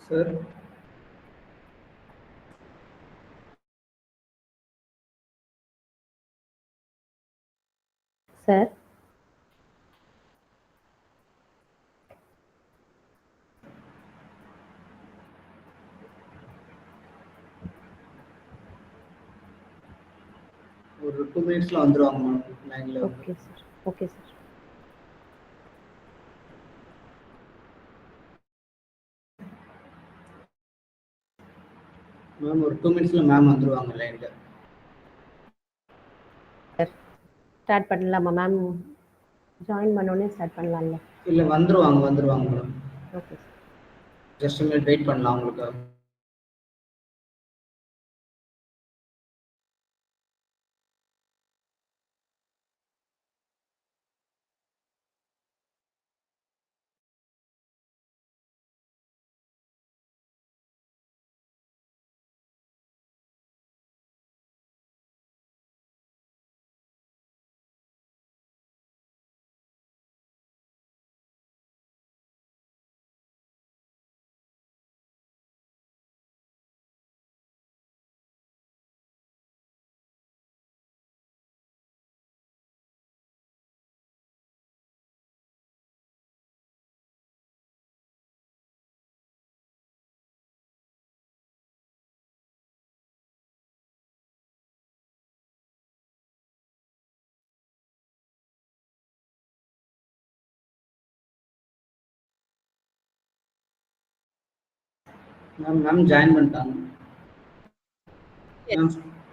Sir. Sir. ஒரு 2 மினிட்ஸ்ல வந்துருவாங்க மேம் லைன்ல. Okay sir. Okay sir. Ma'am ஒரு 2 மினிட்ஸ்ல மேம் வந்துருவாங்க லைன்ல. ஸ்டார்ட் பண்ணலாமா மேம்? ஜாயின் பண்ணோனே ஸ்டார்ட் பண்ணலாம்ல? இல்ல வந்துருவாங்க மேடம். Okay sir. Just a minute wait பண்ணலாம் உங்களுக்கு. மேம் ஜாயின் பண்ணிட்டாங்க. Ma'am,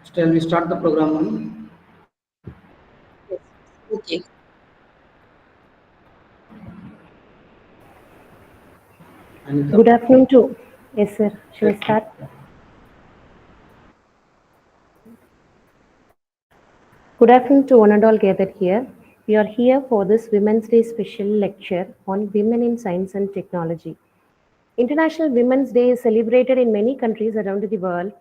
shall we start the program, ma'am? Yes. Okay. Good afternoon to. Yes sir. Shall we start? Good afternoon to one and all gathered here. We are here for this Women's Day special lecture on women in science and technology. International Women's Day is celebrated in many countries around the world.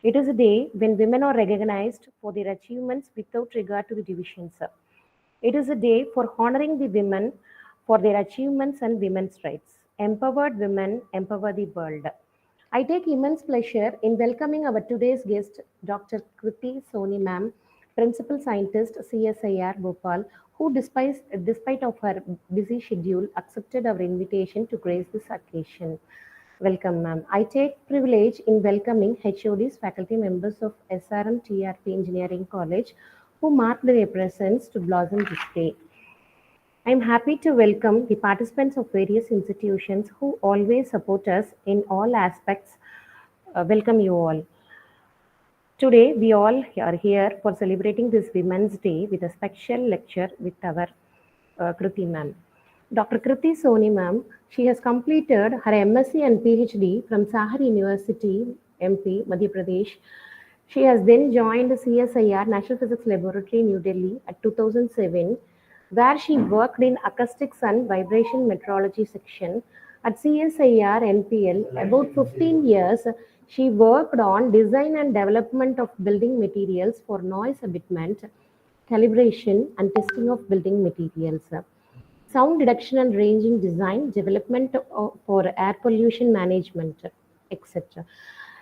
It is a day when women are recognized for their achievements without regard to the divisions. It is a day for honoring the women for their achievements and women's rights. Empowered women empower the world. I take immense pleasure in welcoming our today's guest, Dr. Kirti Soni ma'am, Principal Scientist, CSIR Bhopal, who despite of her busy schedule, accepted our invitation to grace this occasion. Welcome, ma'am. I take privilege in welcoming HODs, faculty members of SRM TRP Engineering College, who marked their presence to blossom this day. I am happy to welcome the participants of various institutions who always support us in all aspects. Welcome you all. Today, we all are here for celebrating this Women's Day with a special lecture with our Kirti ma'am. Dr. Kirti Soni ma'am, she has completed her MSc and PhD from Sahar University, MP, Madhya Pradesh. She has then joined CSIR National Physics Laboratory, New Delhi at 2007, where she worked in acoustics and vibration metrology section. At CSIR NPL, about 15 years, she worked on design and development of building materials for noise abatement, calibration and testing of building materials, sound reduction and ranging design, development for air pollution management, etc.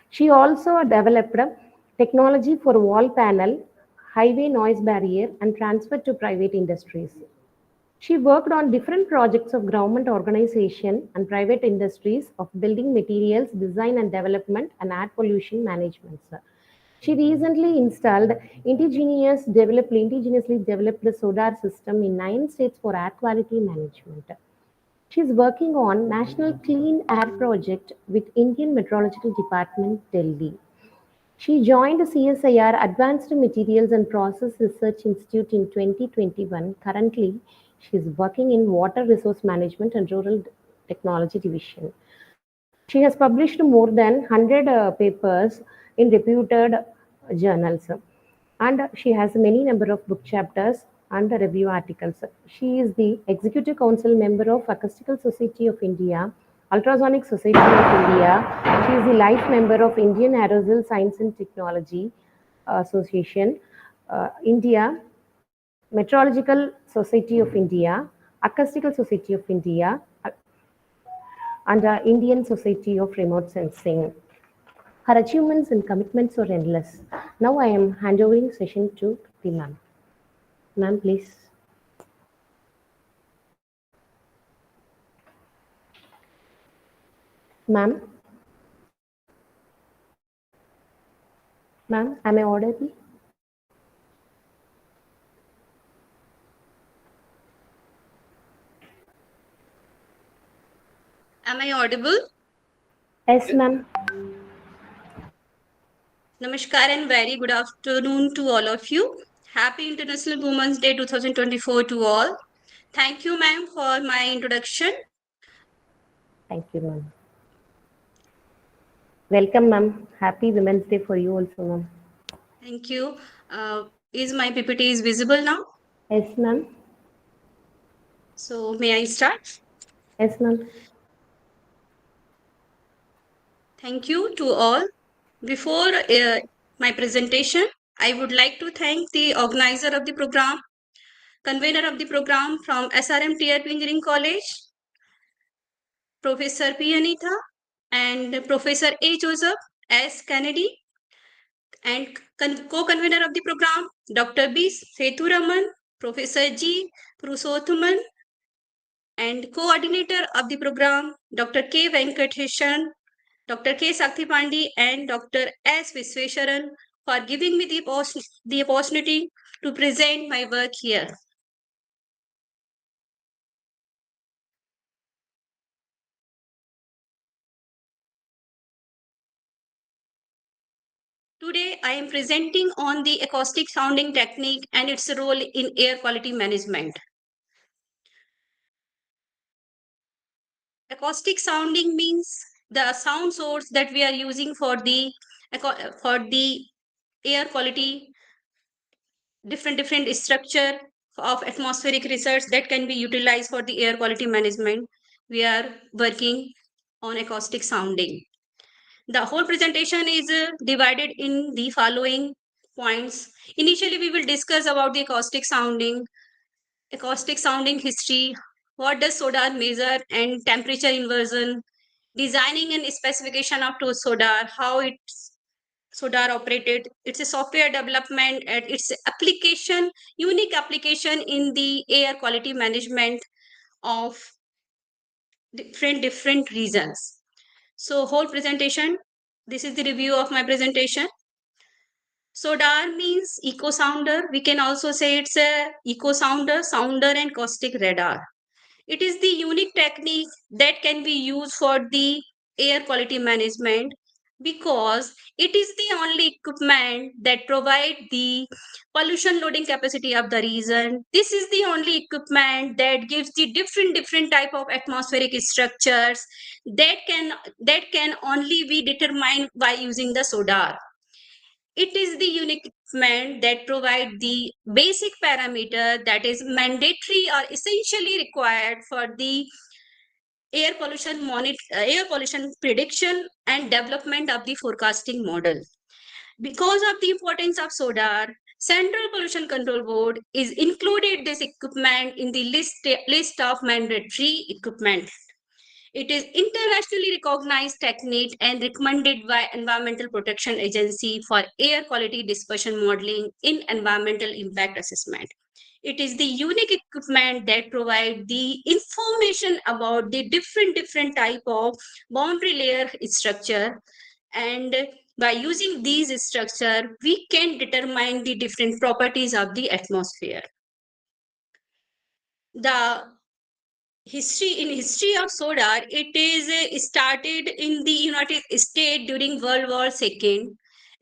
She also developed technology for wall panel, highway noise barrier, and transfer to private industries. She worked on different projects of government organization and private industries of building materials, design and development, and air pollution management. She recently installed indigenously developed the solar system in 9 states for air quality management. She is working on National Clean Air Project with Indian Meteorological Department, Delhi. She joined CSIR Advanced Materials and Process Research Institute in 2021. Currently, she is working in Water Resource Management and Rural Technology Division. She has published more than 100 papers in reputed journals, and she has many number of book chapters and review articles. She is the Executive Council member of Acoustical Society of India, Ultrasonic Society of India. She is the life member of Indian Aerosol Science and Technology Association, India, Meteorological Society of India, Acoustical Society of India, and the Indian Society of Remote Sensing. Her achievements and commitments are endless. Now I am handovering session to Kirti ma'am. Ma'am, please. Ma'am? Ma'am, am I audible? Am I audible? Yes, ma'am. Namaskar and very good afternoon to all of you. Happy International Women's Day 2024 to all. Thank you, ma'am, for my introduction. Thank you, ma'am. Welcome, ma'am. Happy Women's Day for you also, ma'am. Thank you. Is my PPT is visible now? Yes, ma'am. So may I start? Yes, ma'am. Thank you to all. Before my presentation, I would like to thank the organizer of the program, convener of the program from SRM-TRP Engineering College, Professor P. Anita, and Professor A. Joseph S. Kennedy, and co-convener of the program, Dr. B. Sethuraman, Professor G. Prusothaman, and coordinator of the program, Dr. K. Venkateshan, Dr. K. Sakthipandi, and Dr. S. Visweswaran for giving me the opportunity to present my work here. Today, I am presenting on the acoustic sounding technique and its role in air quality management. Acoustic sounding means the sound source that we are using for the air quality, different structure of atmospheric research that can be utilized for the air quality management. We are working on acoustic sounding. The whole presentation is divided in the following points. Initially, we will discuss about the acoustic sounding history, what does SODAR measure, and temperature inversion, designing and specification of SODAR, how it's SODAR operated, its a software development, and its application, unique application in the air quality management of different regions. So whole presentation, this is the review of my presentation. SODAR means echo sounder. We can also say it's a echo sounder, sounder and acoustic radar. It is the unique technique that can be used for the air quality management because it is the only equipment that provide the pollution loading capacity of the region. This is the only equipment that gives the different type of atmospheric structures that can only be determined by using the SODAR. It is the unique equipment that provide the basic parameter that is mandatory or essentially required for the air pollution prediction and development of the forecasting model. Because of the importance of SODAR, Central Pollution Control Board is included this equipment in the list of mandatory equipment. It is internationally recognized technique and recommended by Environmental Protection Agency for air quality dispersion modeling in environmental impact assessment. It is the unique equipment that provides the information about the different type of boundary layer structure, and by using these structure, we can determine the different properties of the atmosphere. The history of SODAR, it is started in the United States during World War II.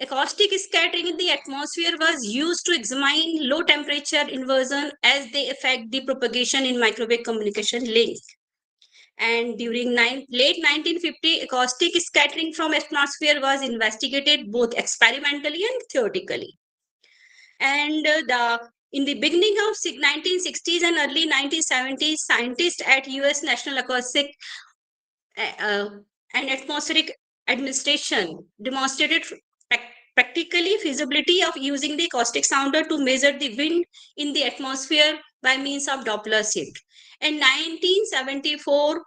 Acoustic scattering in the atmosphere was used to examine low temperature inversion as they affect the propagation in microwave communication link. And during late 1950, acoustic scattering from atmosphere was investigated both experimentally and theoretically. And in the beginning of 1960s and early 1970s, scientists at US National Acoustic and Atmospheric Administration demonstrated practically feasibility of using the acoustic sounder to measure the wind in the atmosphere by means of Doppler shift. In 1974,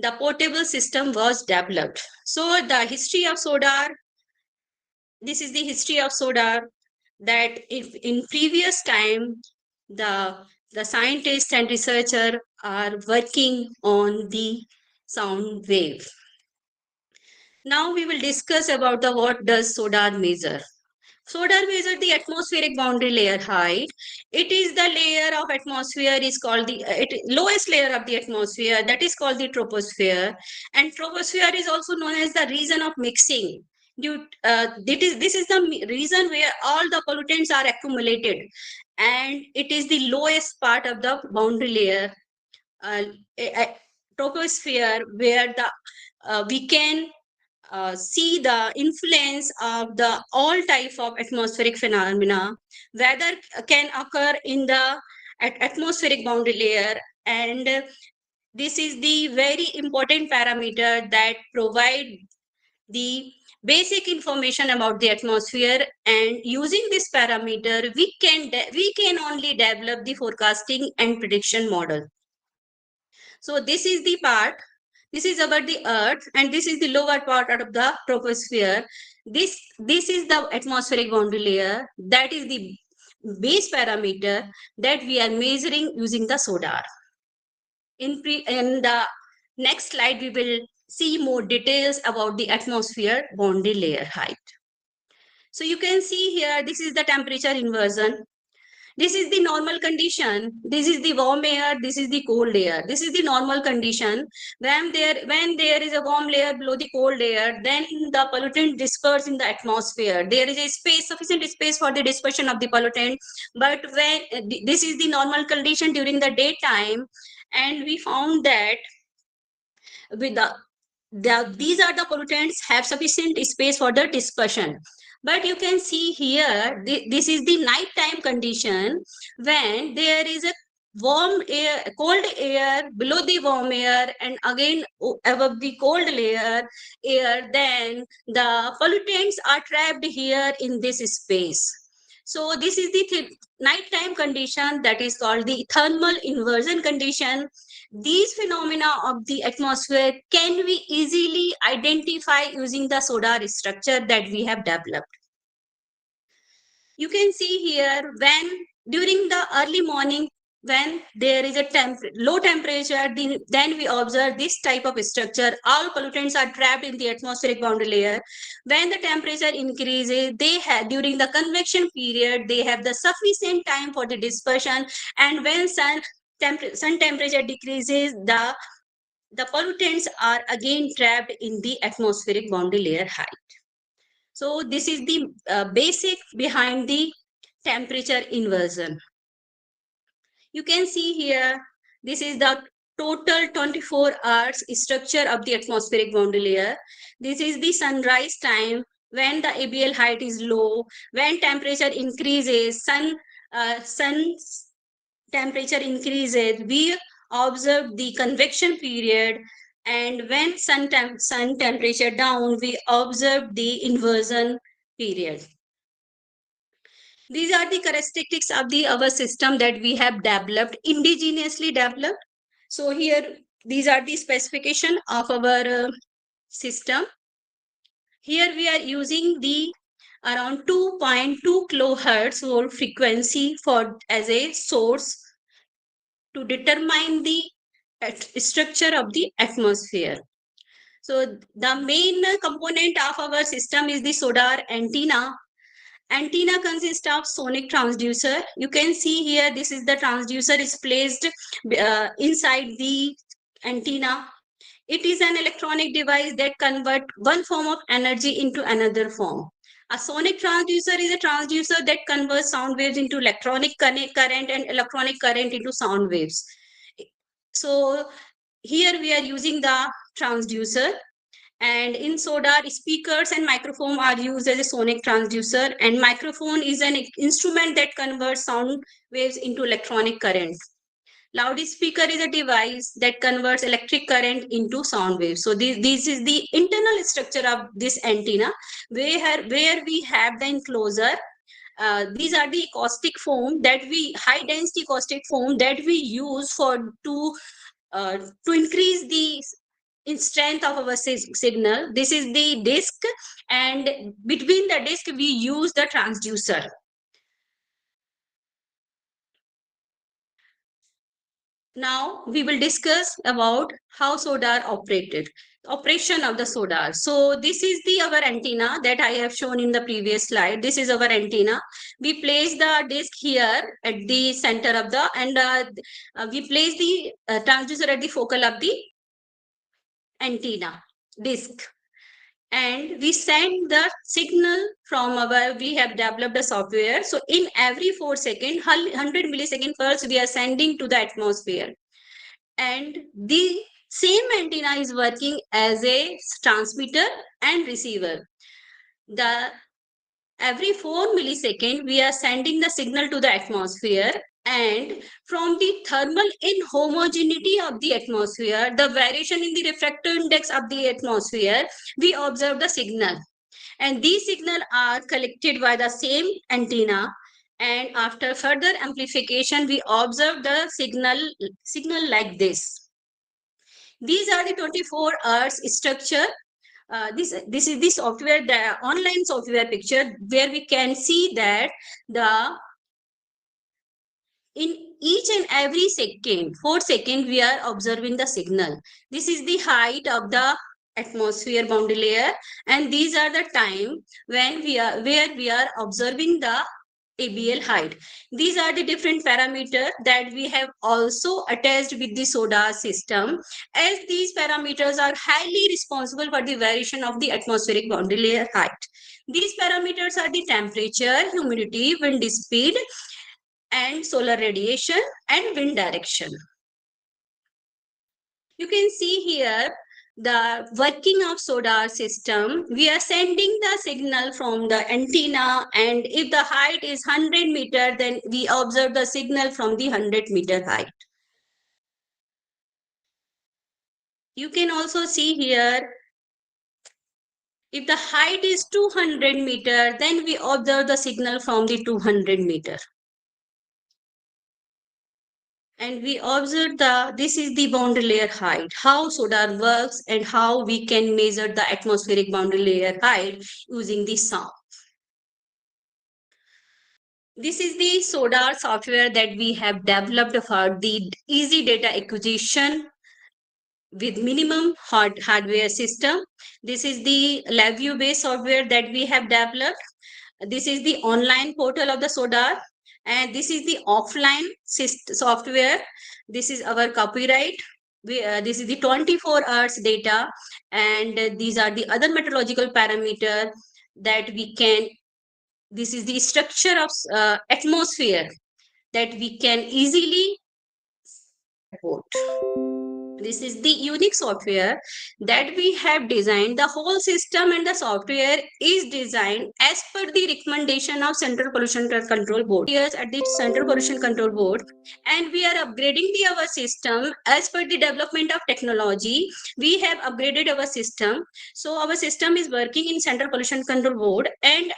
the portable system was developed. So the history of SODAR, this is the history of SODAR, that if in previous time, the scientists and researchers are working on the sound wave. Now we will discuss about the what does SODAR measure. SODAR measures the atmospheric boundary layer height. It is the layer of atmosphere is called the lowest layer of the atmosphere, that is called the troposphere. And troposphere is also known as the region of mixing. This is the reason where all the pollutants are accumulated, and it is the lowest part of the boundary layer, troposphere, where we can see the influence of the all type of atmospheric phenomena, whether can occur in the atmospheric boundary layer. And this is the very important parameter that provide the basic information about the atmosphere, and using this parameter we can only develop the forecasting and prediction model. So this is the part, this is about the earth, and this is the lower part of the troposphere. This is the atmospheric boundary layer, that is the base parameter that we are measuring using the SODAR. In the next slide, we will see more details about the atmosphere boundary layer height. So you can see here, this is the temperature inversion. This is the normal condition. This is the warm air. This is the cold air. This is the normal condition. When there is a warm layer below the cold air, then the pollutant disperse in the atmosphere. There is a sufficient space for the dispersion of the pollutant. But when this is the normal condition during the daytime, and we found that with these are the pollutants have sufficient space for the dispersion. But you can see here, this is the nighttime condition, when there is a warm air, cold air below the warm air, and again above the cold layer air, then the pollutants are trapped here in this space. So this is the nighttime condition, that is called the thermal inversion condition. These phenomena of the atmosphere can be easily identify using the SODAR structure that we have developed. You can see here, when during the early morning, when there is a low temperature, then we observe this type of structure. All pollutants are trapped in the atmospheric boundary layer. When the temperature increases, during the convection period, they have the sufficient time for the dispersion. And when sun temperature decreases, the pollutants are again trapped in the atmospheric boundary layer height. So this is the basic behind the temperature inversion. You can see here, this is the total 24 hours structure of the atmospheric boundary layer. This is the sunrise time, when the ABL height is low, when temperature increases, sun's temperature increases, we observe the convection period, and when sun temperature down, we observe the inversion period. These are the characteristics of our system that we have developed, indigenously developed. So here, these are the specification of our system. Here we are using the around 2.2 kilohertz volt frequency as a source to determine the structure of the atmosphere. So the main component of our system is the SODAR antenna. Antenna consists of sonic transducer. You can see here, this is the transducer is placed inside the antenna. It is an electronic device that converts one form of energy into another form. A sonic transducer is a transducer that converts sound waves into electronic current and electronic current into sound waves. So here we are using the transducer, and in SODAR, speakers and microphone are used as a sonic transducer, and microphone is an instrument that converts sound waves into electronic current. Loudspeaker is a device that converts electric current into sound waves. So this is the internal structure of this antenna, where we have the enclosure. These are the caustic foam high density caustic foam that we use to increase the in strength of our signal. This is the disk, and between the disk we use the transducer. Now we will discuss about how SODAR operated, operation of the SODAR. So this is the our antenna that I have shown in the previous slide. This is our antenna. We place the disk here at the center of the, and we place the transducer at the focal of the antenna disk. And we send the signal from our, we have developed a software. So in every 4 seconds, 100 millisecond pulse, we are sending to the atmosphere. And the same antenna is working as a transmitter and receiver. Every 4 millisecond, we are sending the signal to the atmosphere, and from the thermal inhomogeneity of the atmosphere, the variation in the refractive index of the atmosphere, we observe the signal. And these signals are collected by the same antenna, and after further amplification, we observe the signal like this. These are the 24 hours structure. This is the software, the online software picture, where we can see that in each and every second, 4 seconds, we are observing the signal. This is the height of the atmosphere boundary layer, and these are the time when where we are observing the ABL height. These are the different parameters that we have also attached with the SODAR system, as these parameters are highly responsible for the variation of the atmospheric boundary layer height. These parameters are the temperature, humidity, wind speed, and solar radiation and wind direction. You can see here the working of SODAR system. We are sending the signal from the antenna, and if the height is 100 meter, then we observe the signal from the 100-meter height. You can also see here, if the height is 200 meter, then we observe the signal from the 200 meter. And we observe this is the boundary layer height, how SODAR works, and how we can measure the atmospheric boundary layer height using the sound. This is the SODAR software that we have developed for the easy data acquisition with minimum hardware system. This is the LabVIEW based software that we have developed. This is the online portal of the SODAR, and this is the offline software. This is our copyright. This is the 24 hours data, and these are the other meteorological parameter that we can. This is the structure of atmosphere that we can easily report. This is the unique software that we have designed. The whole system and the software is designed as per the recommendation of Central Pollution Control Board. Here at the Central Pollution Control Board, and we are upgrading our system as per the development of technology. We have upgraded our system. So our system is working in Central Pollution Control Board, and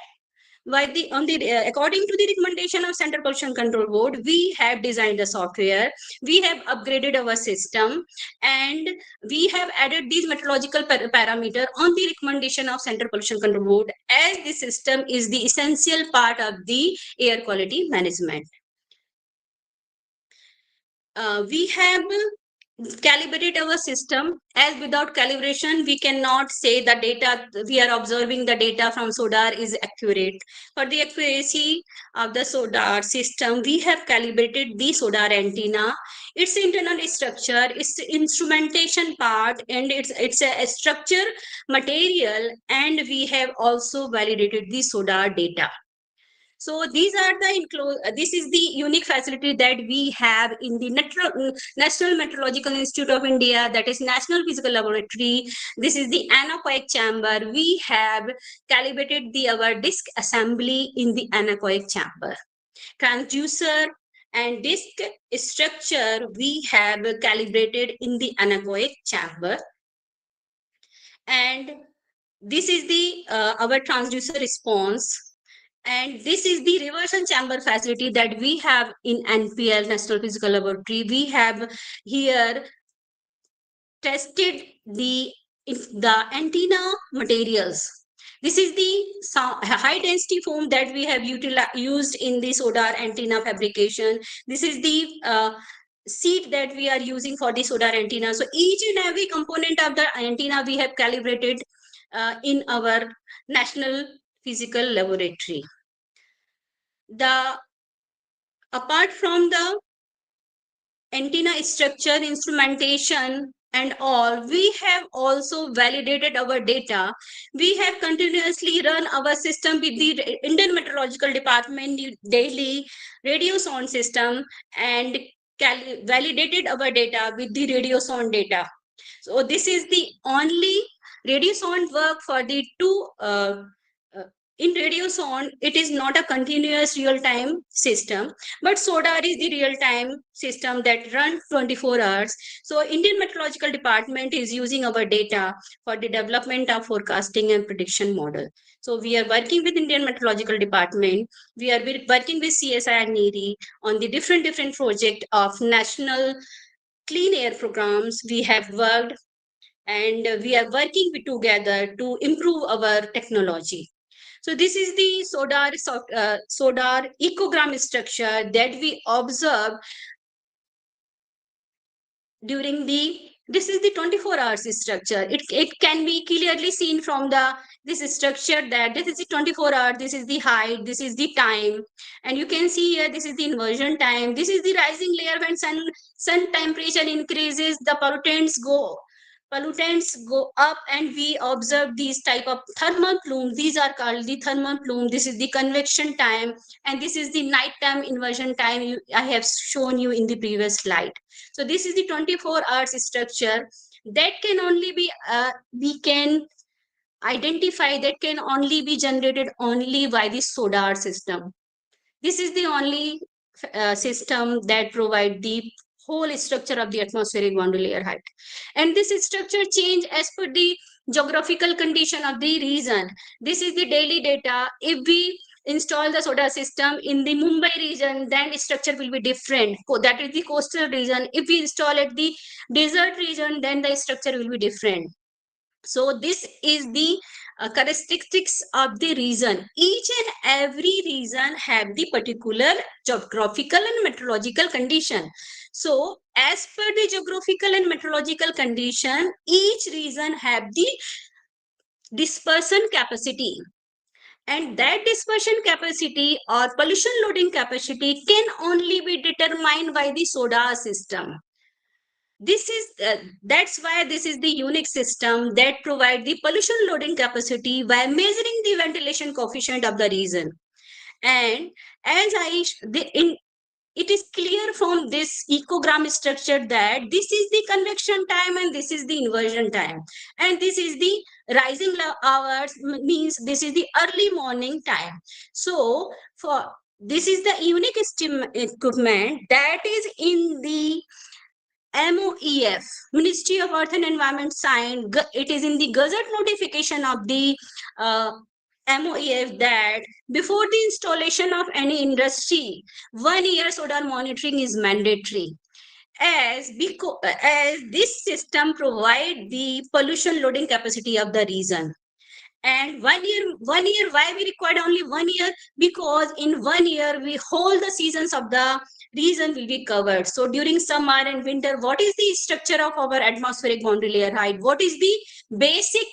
according to the recommendation of Central Pollution Control Board, we have designed the software, we have upgraded our system, and we have added these meteorological parameter on the recommendation of Central Pollution Control Board, as the system is the essential part of the air quality management. We have calibrate our system, as without calibration we cannot say the data we are observing, the data from SODAR is accurate. For the accuracy of the SODAR system, we have calibrated the SODAR antenna, its internal structure, its instrumentation part, and it's a structure material, and we have also validated the SODAR data. So these are this is the unique facility that we have in the National Meteorological Institute of India, that is National Physical Laboratory. This is the anechoic chamber. We have calibrated our disk assembly in the anechoic chamber. Transducer and disk structure we have calibrated in the anechoic chamber. And this is the our transducer response. And this is the reversal chamber facility that we have in NPL, National Physical Laboratory. We have here tested the antenna materials. This is the high density foam that we have used in the solar antenna fabrication. This is the seat that we are using for the solar antenna. So each and every component of the antenna we have calibrated in our National Physical Laboratory. Apart from the antenna structure, instrumentation, and all, we have also validated our data. We have continuously run our system with the Indian Meteorological Department daily radio sound system and validated our data with the radio sound data. So this is the only radio sound work for the two in radio sound. It is not a continuous real-time system, but SODAR is the real-time system that runs 24 hours. So Indian Meteorological Department is using our data for the development of forecasting and prediction model. So we are working with Indian Meteorological Department. We are working with CSIR-AMPRI on the different project of national clean air programs. We have worked and we are working together to improve our technology. So this is the SODAR ecogram structure that we observed during this is the 24 hours structure. It can be clearly seen from this structure that this is the 24 hour, this is the height, this is the time, and you can see here this is the inversion time, this is the rising layer. When sun temperature increases, the pollutants go up, and we observe these type of thermal plumes. These are called the thermal plume. This is the convection time, and this is the nighttime inversion time I have shown you in the previous slide. So this is the 24 hours structure that can only be we can identify, that can only be generated only by the SODAR system. This is the only system that provide the whole structure of the atmospheric boundary layer height. And this structure change as per the geographical condition of the region. This is the daily data. If we install the SODAR system in the Mumbai region, then the structure will be different. That is the coastal region. If we install it the desert region, then the structure will be different. So this is the characteristics of the region. Each and every region have the particular geographical and meteorological condition. So as per the geographical and meteorological condition, each region have the dispersion capacity. And that dispersion capacity or pollution loading capacity can only be determined by the SODAR system. This is that's why this is the unique system that provide the pollution loading capacity by measuring the ventilation coefficient of the region. And as it is clear from this ecogram structure that this is the convection time and this is the inversion time, and this is the rising hours, means this is the early morning time. So for this is the unique equipment that is in the MOEF, Ministry of Earth and Environment signed. It is in the Gazette notification of the MOEF that before the installation of any industry, 1 year SODAR monitoring is mandatory. As this system provides the pollution loading capacity of the region. And 1 year, why we required only 1 year? Because in 1 year, whole the seasons of the region will be covered. So during summer and winter, what is the structure of our atmospheric boundary layer height? What is the basic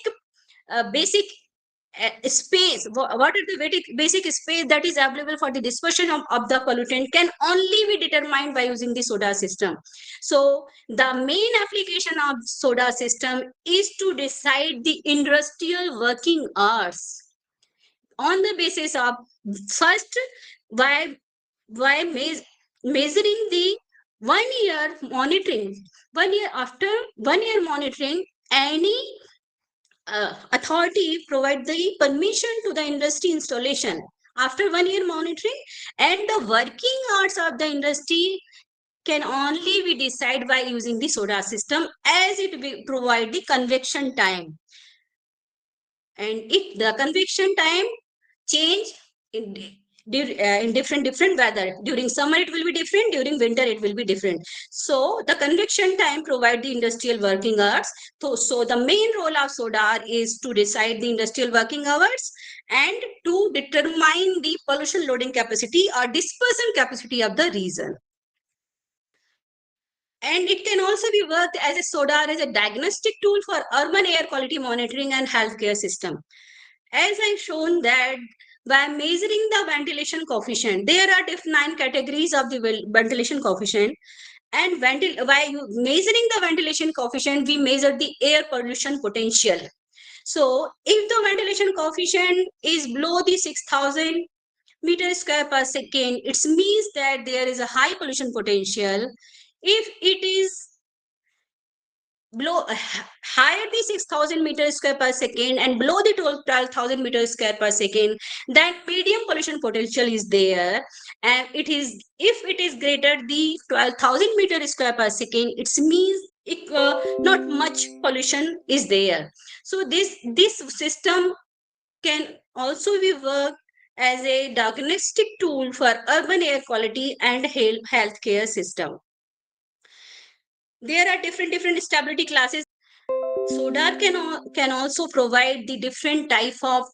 space? What is the basic space that is available for the dispersion of the pollutant can only be determined by using the SODAR system. So the main application of SODAR system is to decide the industrial working hours on the basis of first by measuring the 1 year monitoring. 1 year after 1 year monitoring, any authority provide the permission to the industry installation after 1 year monitoring, and the working hours of the industry can only be decided by using the SODAR system, as it will provide the convection time. And if the convection time change in different weather. During summer it will be different, during winter it will be different. So the convection time provide the industrial working hours. So the main role of SODAR is to decide the industrial working hours and to determine the pollution loading capacity or dispersion capacity of the region. And it can also be worked as a SODAR as a diagnostic tool for urban air quality monitoring and healthcare system. As I've shown that by measuring the ventilation coefficient, there are 9 categories of the ventilation coefficient. And by measuring the ventilation coefficient, we measure the air pollution potential. So if the ventilation coefficient is below the 6,000 meter square per second, it means that there is a high pollution potential. If it is below higher the 6,000 meters square per second and below the 12,000 meters square per second, then medium pollution potential is there. And if it is greater the 12,000 meters square per second, it means not much pollution is there. So this system can also be worked as a diagnostic tool for urban air quality and healthcare system. There are different stability classes. SODAR can also provide the different type of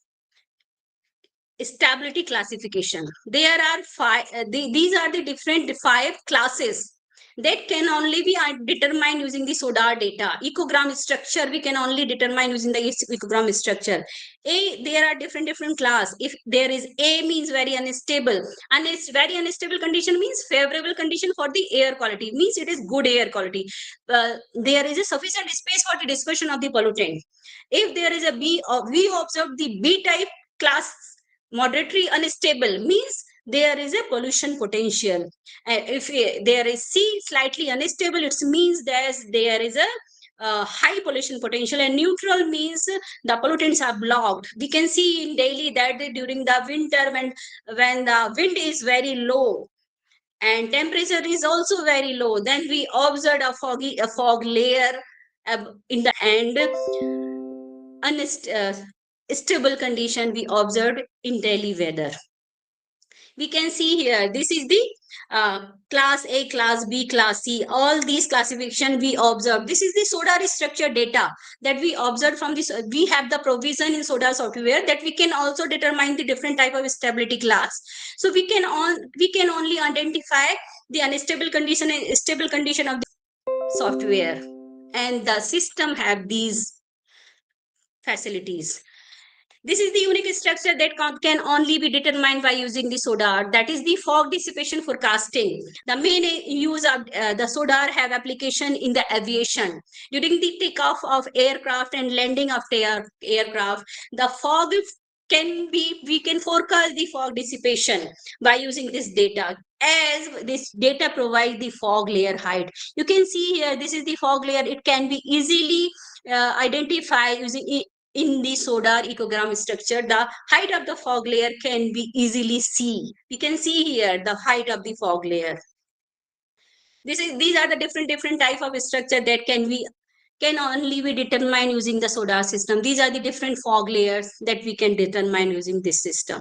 stability classification. There are these are the different 5 classes that can only be determined using the SODAR data. Ecogram structure, we can only determine using the ecogram structure. There are different class. If there is A means very unstable, and it's very unstable condition means favorable condition for the air quality, means it is good air quality. There is a sufficient space for the dispersion of the pollutant. If there is a B, we observe the B type class, moderately unstable, means there is a pollution potential. If there is C, slightly unstable, it means that there is a high pollution potential. And neutral means the pollutants are blocked. We can see in Delhi that during the winter, when the wind is very low and temperature is also very low, then we observe a fog layer in the end. Stable condition we observed in Delhi weather. We can see here, this is the class A, class B, class C, all these classification we observe. This is the SODAR structure data that we observed from this. We have the provision in SODAR software that we can also determine the different type of stability class. So we can only identify the unstable condition and stable condition of the software, and the system have these facilities. This is the unique structure that can only be determined by using the SODAR, that is the fog dissipation forecasting. The main use of the SODAR have application in the aviation. During the takeoff of aircraft and landing of aircraft, the fog we can forecast the fog dissipation by using this data, as this data provides the fog layer height. You can see here, this is the fog layer. It can be easily identified using in the SODAR ecogram structure. The height of the fog layer can be easily seen. We can see here the height of the fog layer. These are the different type of structure that can only be determined using the SODAR system. These are the different fog layers that we can determine using this system.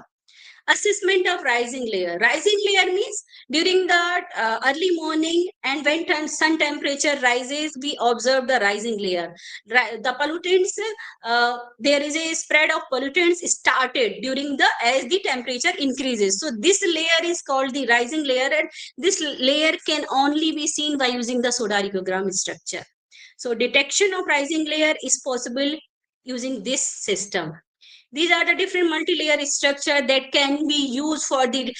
Assessment of rising layer. Rising layer means during the early morning and when sun temperature rises, we observe the rising layer. The pollutants, there is a spread of pollutants started during as the temperature increases. So this layer is called the rising layer, and this layer can only be seen by using the SODAR ecogram structure. So detection of rising layer is possible using this system. These are the different multi-layer structure that can be used for the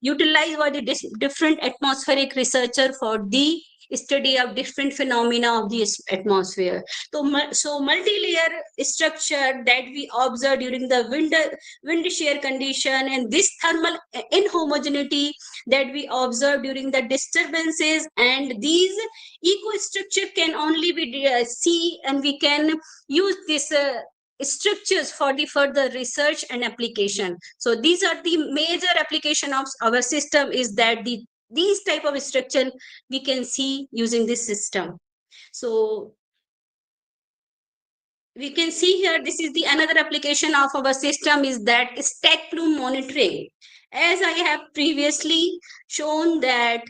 utilized by the different atmospheric researcher for the study of different phenomena of the atmosphere. So multi-layer structure that we observe during the wind shear condition, and this thermal inhomogeneity that we observe during the disturbances, and these eco structure can only be seen, and we can use this structures for the further research and application. So these are the major application of our system, is that these type of structure we can see using this system. So we can see here, this is the another application of our system is that stack plume monitoring. As I have previously shown that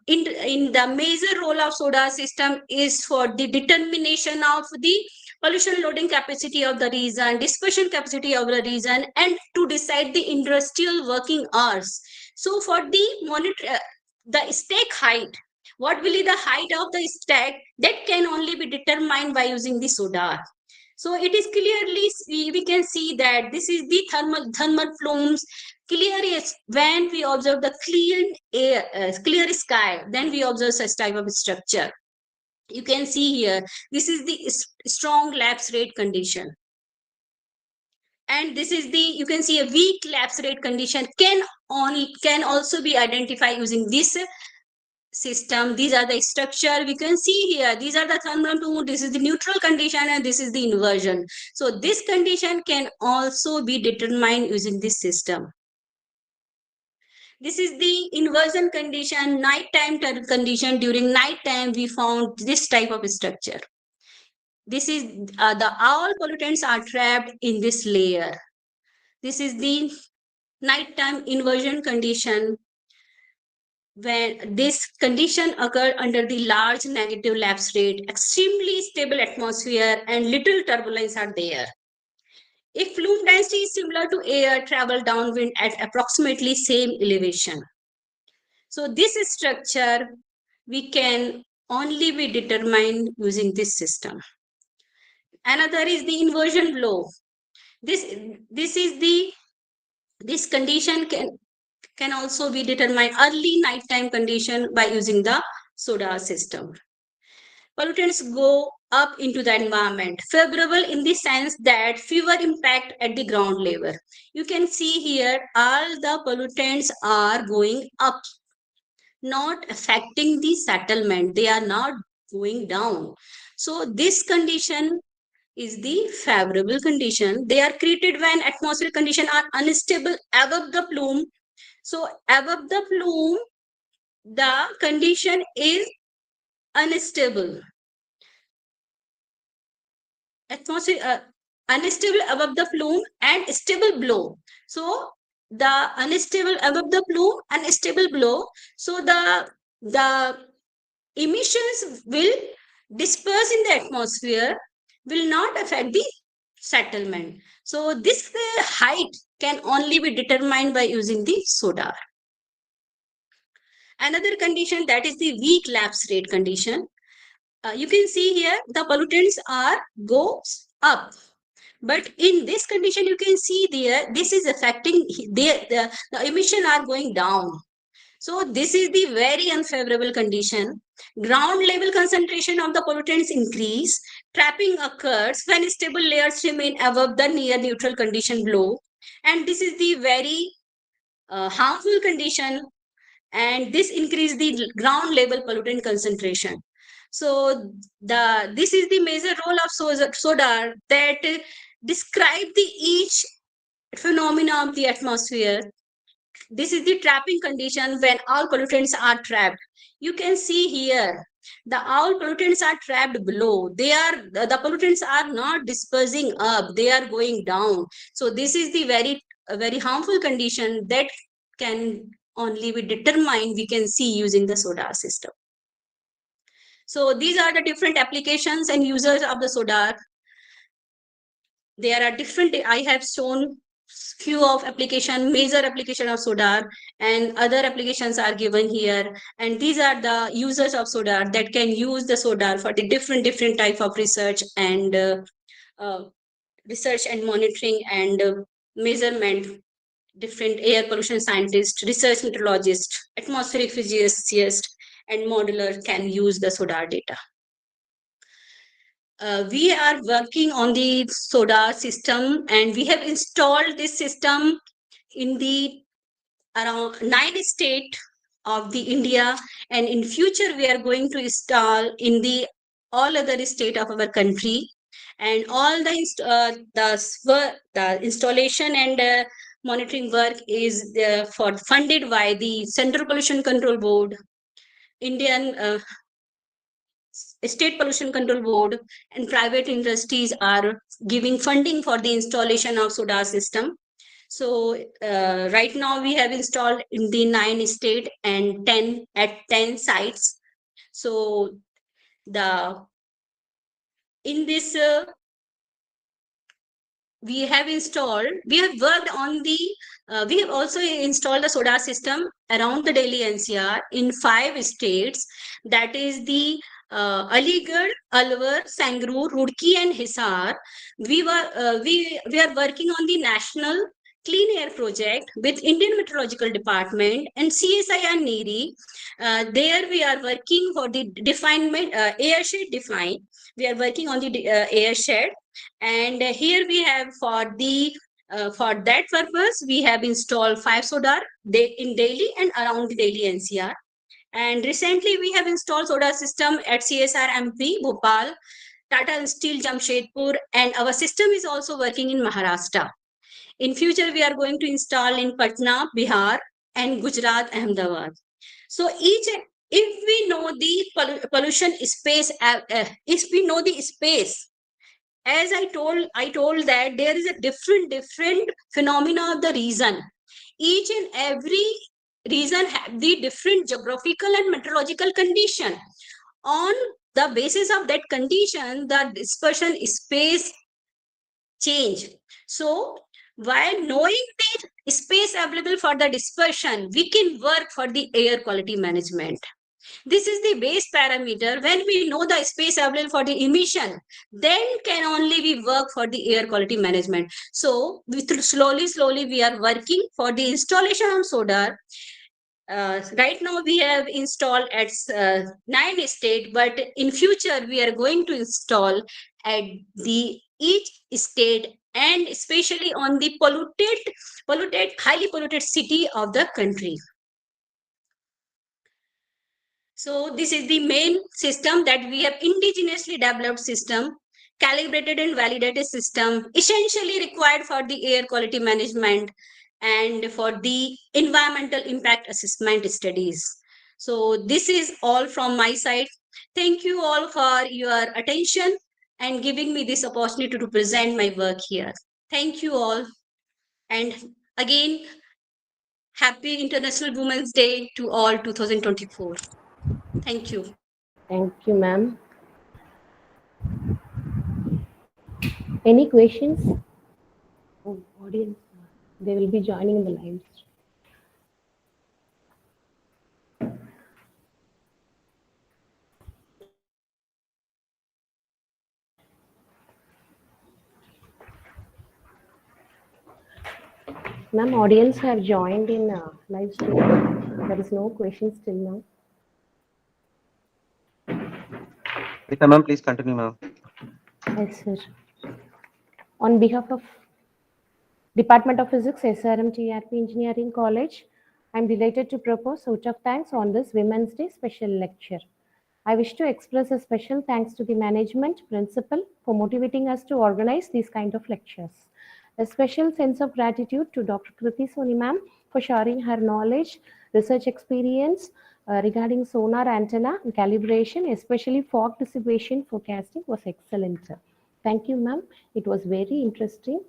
in the major role of solar system is for the determination of the pollution loading capacity of the region, dispersion capacity of the region, and to decide the industrial working hours. So for the monitor, the stack height, what will be the height of the stack, that can only be determined by using the SODAR. So it is clearly, we can see that this is the thermal plumes. Clear is when we observe the clear air, clear sky, then we observe such type of structure. You can see here, this is the strong lapse rate condition. And this is the, you can see a weak lapse rate condition can also be identified using this system. These are the structure we can see here. These are the thermal plume. This is the neutral condition and this is the inversion. So this condition can also be determined using this system. This is the inversion condition, nighttime condition. During nighttime, we found this type of structure. This is all pollutants are trapped in this layer. This is the nighttime inversion condition. When this condition occurred under the large negative lapse rate, extremely stable atmosphere and little turbulence are there. If plume density is similar to air travel downwind at approximately same elevation. So this structure we can only be determined using this system. Another is the inversion blow. This condition can also be determined early nighttime condition by using the SODAR system. Pollutants go up into the environment, favorable in the sense that fewer impact at the ground level. You can see here all the pollutants are going up, not affecting the settlement. They are not going down. So this condition is the favorable condition. They are created when atmospheric conditions are unstable above the plume. So above the plume, the condition is unstable. Atmosphere unstable above the plume and stable below. So the unstable above the plume and stable below. So the emissions will disperse in the atmosphere, will not affect the settlement. So this height can only be determined by using the SODAR. Another condition, that is the weak lapse rate condition. You can see here the pollutants are goes up, but in this condition you can see there this is affecting the emission are going down. So this is the very unfavorable condition. Ground level concentration of the pollutants increase. Trapping occurs when stable layers remain above the near neutral condition below, and this is the very harmful condition, and this increase the ground level pollutant concentration. So this is the major role of SODAR that describe the each phenomena of the atmosphere. This is the trapping condition when all pollutants are trapped. You can see here all pollutants are trapped below. The pollutants are not dispersing up, they are going down. So this is the very harmful condition that can only be determined, we can see using the SODAR system. So these are the different applications and users of the SODAR. There are different, I have shown few of application, major application of SODAR, and other applications are given here. And these are the users of SODAR that can use the SODAR for the different type of research and monitoring and measurement. Different air pollution scientists, research meteorologists, atmospheric physicists, and modeler can use the SODAR data. We are working on the SODAR system, and we have installed this system in the around 9 states of the India, and in future we are going to install in the all other state of our country. And all the installation and monitoring work is funded by the Central Pollution Control Board, Indian State Pollution Control Board and private industries are giving funding for the installation of solar system. So right now we have installed in the 9 state and 10 at 10 sites. So in this we have worked on we have also installed the solar system around the Delhi NCR in 5 states, that is the Aligarh, Alwar, Sangrur, Roorkee and Hisar. We are working on the national clean air project with Indian Meteorological Department and CSIR-AMPRI. There we are working for the airshed define. We are working on the airshed, and here we have for that purpose we have installed 5 solar in Delhi and around the Delhi NCR. And recently we have installed solar system at CSIR-AMPRI, Bhopal, Tata Steel Jamshedpur, and our system is also working in Maharashtra. In future we are going to install in Patna, Bihar, and Gujarat, Ahmedabad. So if we know the pollution space, if we know the space, as I told that there is a different phenomena of the region. Each and every region have the different geographical and meteorological condition. On the basis of that condition, the dispersion space change. So while knowing the space available for the dispersion, we can work for the air quality management. This is the base parameter. When we know the space available for the emission, then can only we work for the air quality management. So slowly we are working for the installation of solar. Right now we have installed at 9 states, but in future we are going to install at each state, and especially on the highly polluted city of the country. So this is the main system that we have indigenously developed system, calibrated and validated system, essentially required for the air quality management and for the environmental impact assessment studies. So this is all from my side. Thank you all for your attention and giving me this opportunity to present my work here. Thank you all. And again, happy International Women's Day to all 2024. Thank you. Thank you, ma'am. Any questions? Oh, audience, they will be joining in the live. Ma'am, audience have joined in live stream. There is no questions till now. Ma'am, please continue, ma'am. Yes, sir. On behalf of Department of Physics, SRM-TRP Engineering College, I am delighted to propose vote of thanks on this Women's Day special lecture. I wish to express a special thanks to the management principal for motivating us to organize these kind of lectures. A special sense of gratitude to Dr. Kirti Soni ma'am for sharing her knowledge, research experience regarding sonar antenna and calibration, especially fog dissipation forecasting was excellent. Thank you, ma'am. It was very interesting.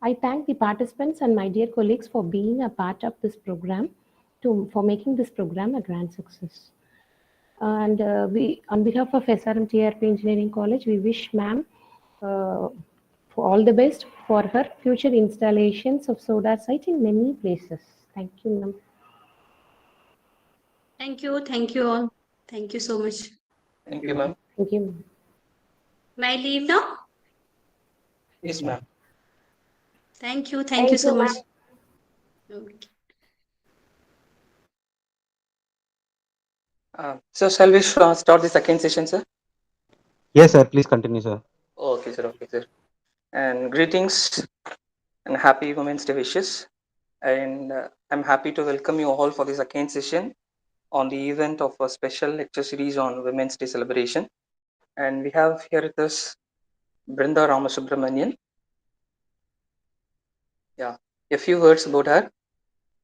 I thank the participants and my dear colleagues for being a part of this program, for making this program a grand success. And we, on behalf of SRM-TRP Engineering College, we wish ma'am for all the best for her future installations of solar site in many places. Thank you, ma'am. Thank you all. Thank you so much. Thank you, ma'am. Thank you, ma'am. May I leave now? Yes, ma'am. Thank you so much. Okay. So shall we start the second session, sir? Yes, sir. Please continue, sir. Okay, sir. And greetings and happy Women's Day wishes. And I'm happy to welcome you all for the second session on the event of a special lecture series on Women's Day celebration. And we have here with us Brindha Ramasubramanian. Yeah, a few words about her.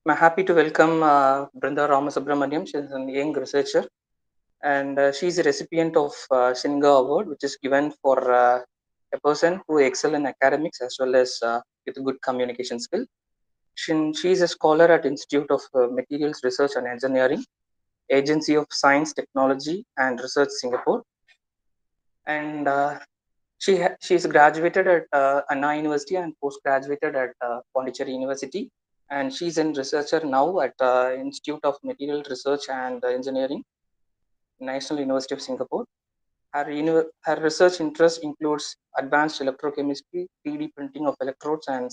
I'm happy to welcome Brindha Ramasubramanian. She's a young researcher and she's a recipient of SINGA Award, which is given for a person who excel in academics as well as with good communication skill. She is a scholar at Institute of Materials Research and Engineering, Agency of Science, Technology and Research, Singapore, and she's graduated at Anna University and post-graduated at Pondicherry University, and she's a researcher now at Institute of Material Research and Engineering, National University of Singapore. Her research interest includes advanced electrochemistry, 3D printing of electrodes, and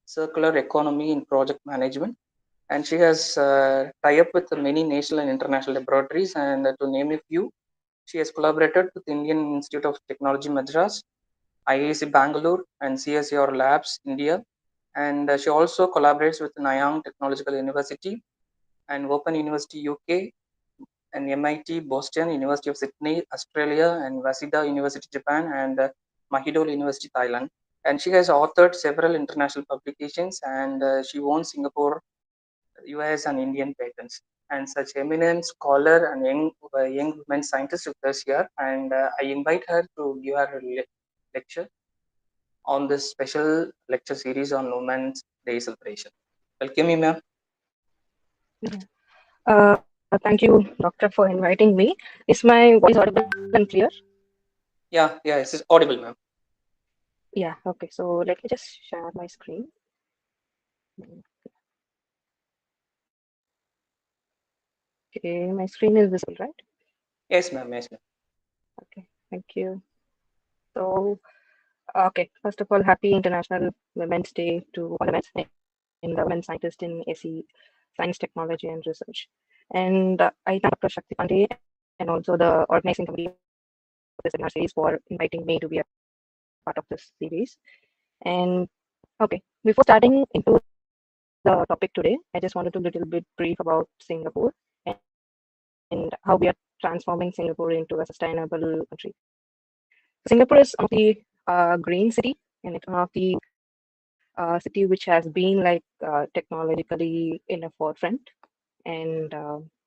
circular economy in project management. And she has tie up with many national and international laboratories. And to name a few, she has collaborated with Indian Institute of Technology Madras, IIC Bangalore, and CSIR Labs India. And she also collaborates with Nanyang Technological University and Open University UK, and MIT Boston, University of Sydney, Australia, and Waseda University, Japan, and Mahidol University, Thailand. And she has authored several international publications, and she owns Singapore, US, and Indian patents. And such eminent scholar and young women scientist with us here, and I invite her to give her lecture on this special lecture series on Women's Day celebration. Welcome you, ma'am. Thank you, Doctor, for inviting me. Is my voice audible and clear? Yeah, it's audible, ma'am. Yeah, okay. So let me just share my screen. Okay, my screen is visible, right? Yes, ma'am. Yes, ma'am. Okay, thank you. So, okay, first of all, happy International Women's Day to all women and the women scientists in SE, Science, Technology, and Research. And I thank Dr. Shakti Pandey and also the organizing committee of this webinar series for inviting me to be a part of this series. And okay, before starting into the topic today, I just wanted to little bit brief about Singapore and how we are transforming Singapore into a sustainable country. Singapore is one of the green city, and it's one of the city which has been like technologically in a forefront. And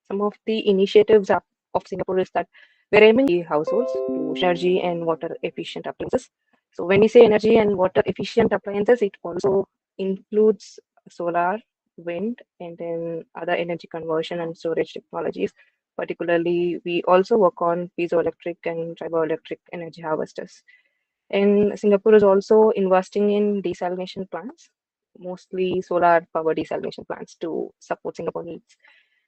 some of the initiatives of Singapore is that we're aiming the households to energy and water efficient appliances. So when we say energy and water efficient appliances, it also includes solar, wind, and then other energy conversion and storage technologies. Particularly, we also work on piezoelectric and triboelectric energy harvesters. And Singapore is also investing in desalination plants, mostly solar power desalination plants to support Singapore needs.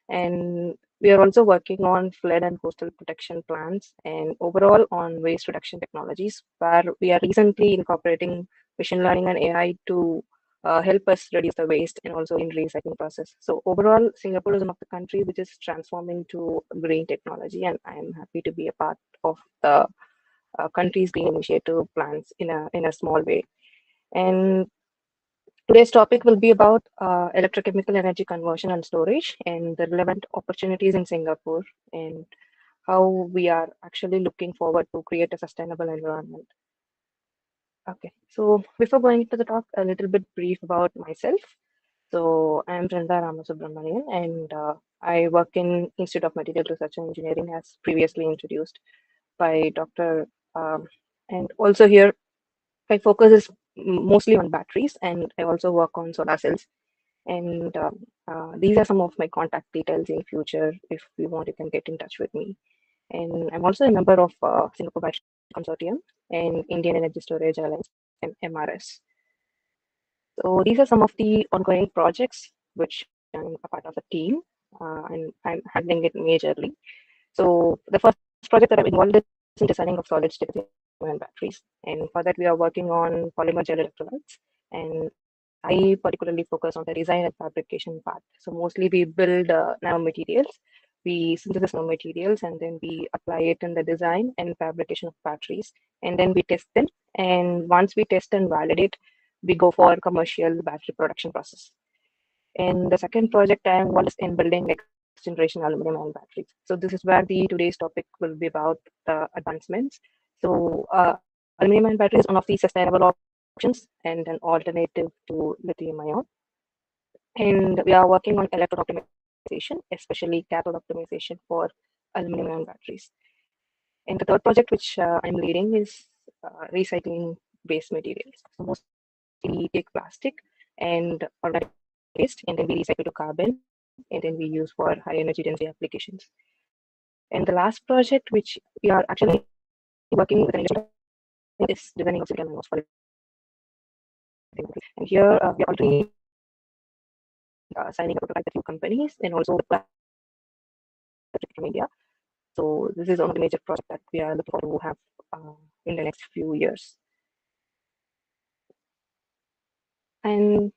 And we are also working on flood and coastal protection plans and overall on waste reduction technologies, where we are recently incorporating machine learning and AI to help us reduce the waste and also in recycling process. So overall, Singapore is one of the countries which is transforming to green technology, and I am happy to be a part of the country's green initiative plans in a small way. And today's topic will be about electrochemical energy conversion and storage and the relevant opportunities in Singapore and how we are actually looking forward to create a sustainable environment. Okay, so before going into the talk, a little bit brief about myself. So I'm Brindha Ramasubramanian, and I work in Institute of Material Research and Engineering, as previously introduced by Dr. And also here, my focus is mostly on batteries, and I also work on solar cells. And these are some of my contact details in future. If you want, you can get in touch with me. And I'm also a member of Singapore Battery Consortium and Indian Energy Storage Alliance, MRS. So these are some of the ongoing projects which I'm a part of a team, and I'm handling it majorly. So the first project that I'm involved is in designing of solid-state and batteries, and for that we are working on polymer gel electrolytes, and I particularly focus on the design and fabrication part. So mostly we build nanomaterials, we synthesize nanomaterials, and then we apply it in the design and fabrication of batteries, and then we test them. And once we test and validate, we go for commercial battery production process. And the second project I am involved is in building next generation aluminum ion batteries. So this is where the today's topic will be about the advancements. So aluminum ion battery is one of the sustainable options and an alternative to lithium ion. And we are working on electrode optimization, especially cathode optimization for aluminum-ion batteries. And the third project which I'm leading is recycling waste materials. So mostly we take plastic and organic waste, and then we recycle to carbon, and then we use for high energy density applications. And the last project which we are actually working with an industry is designing of silicon nanos for lithium. And here we are already signing a prototype with few companies and also with from India. So this is one of the major projects that we are looking forward to have in the next few years. And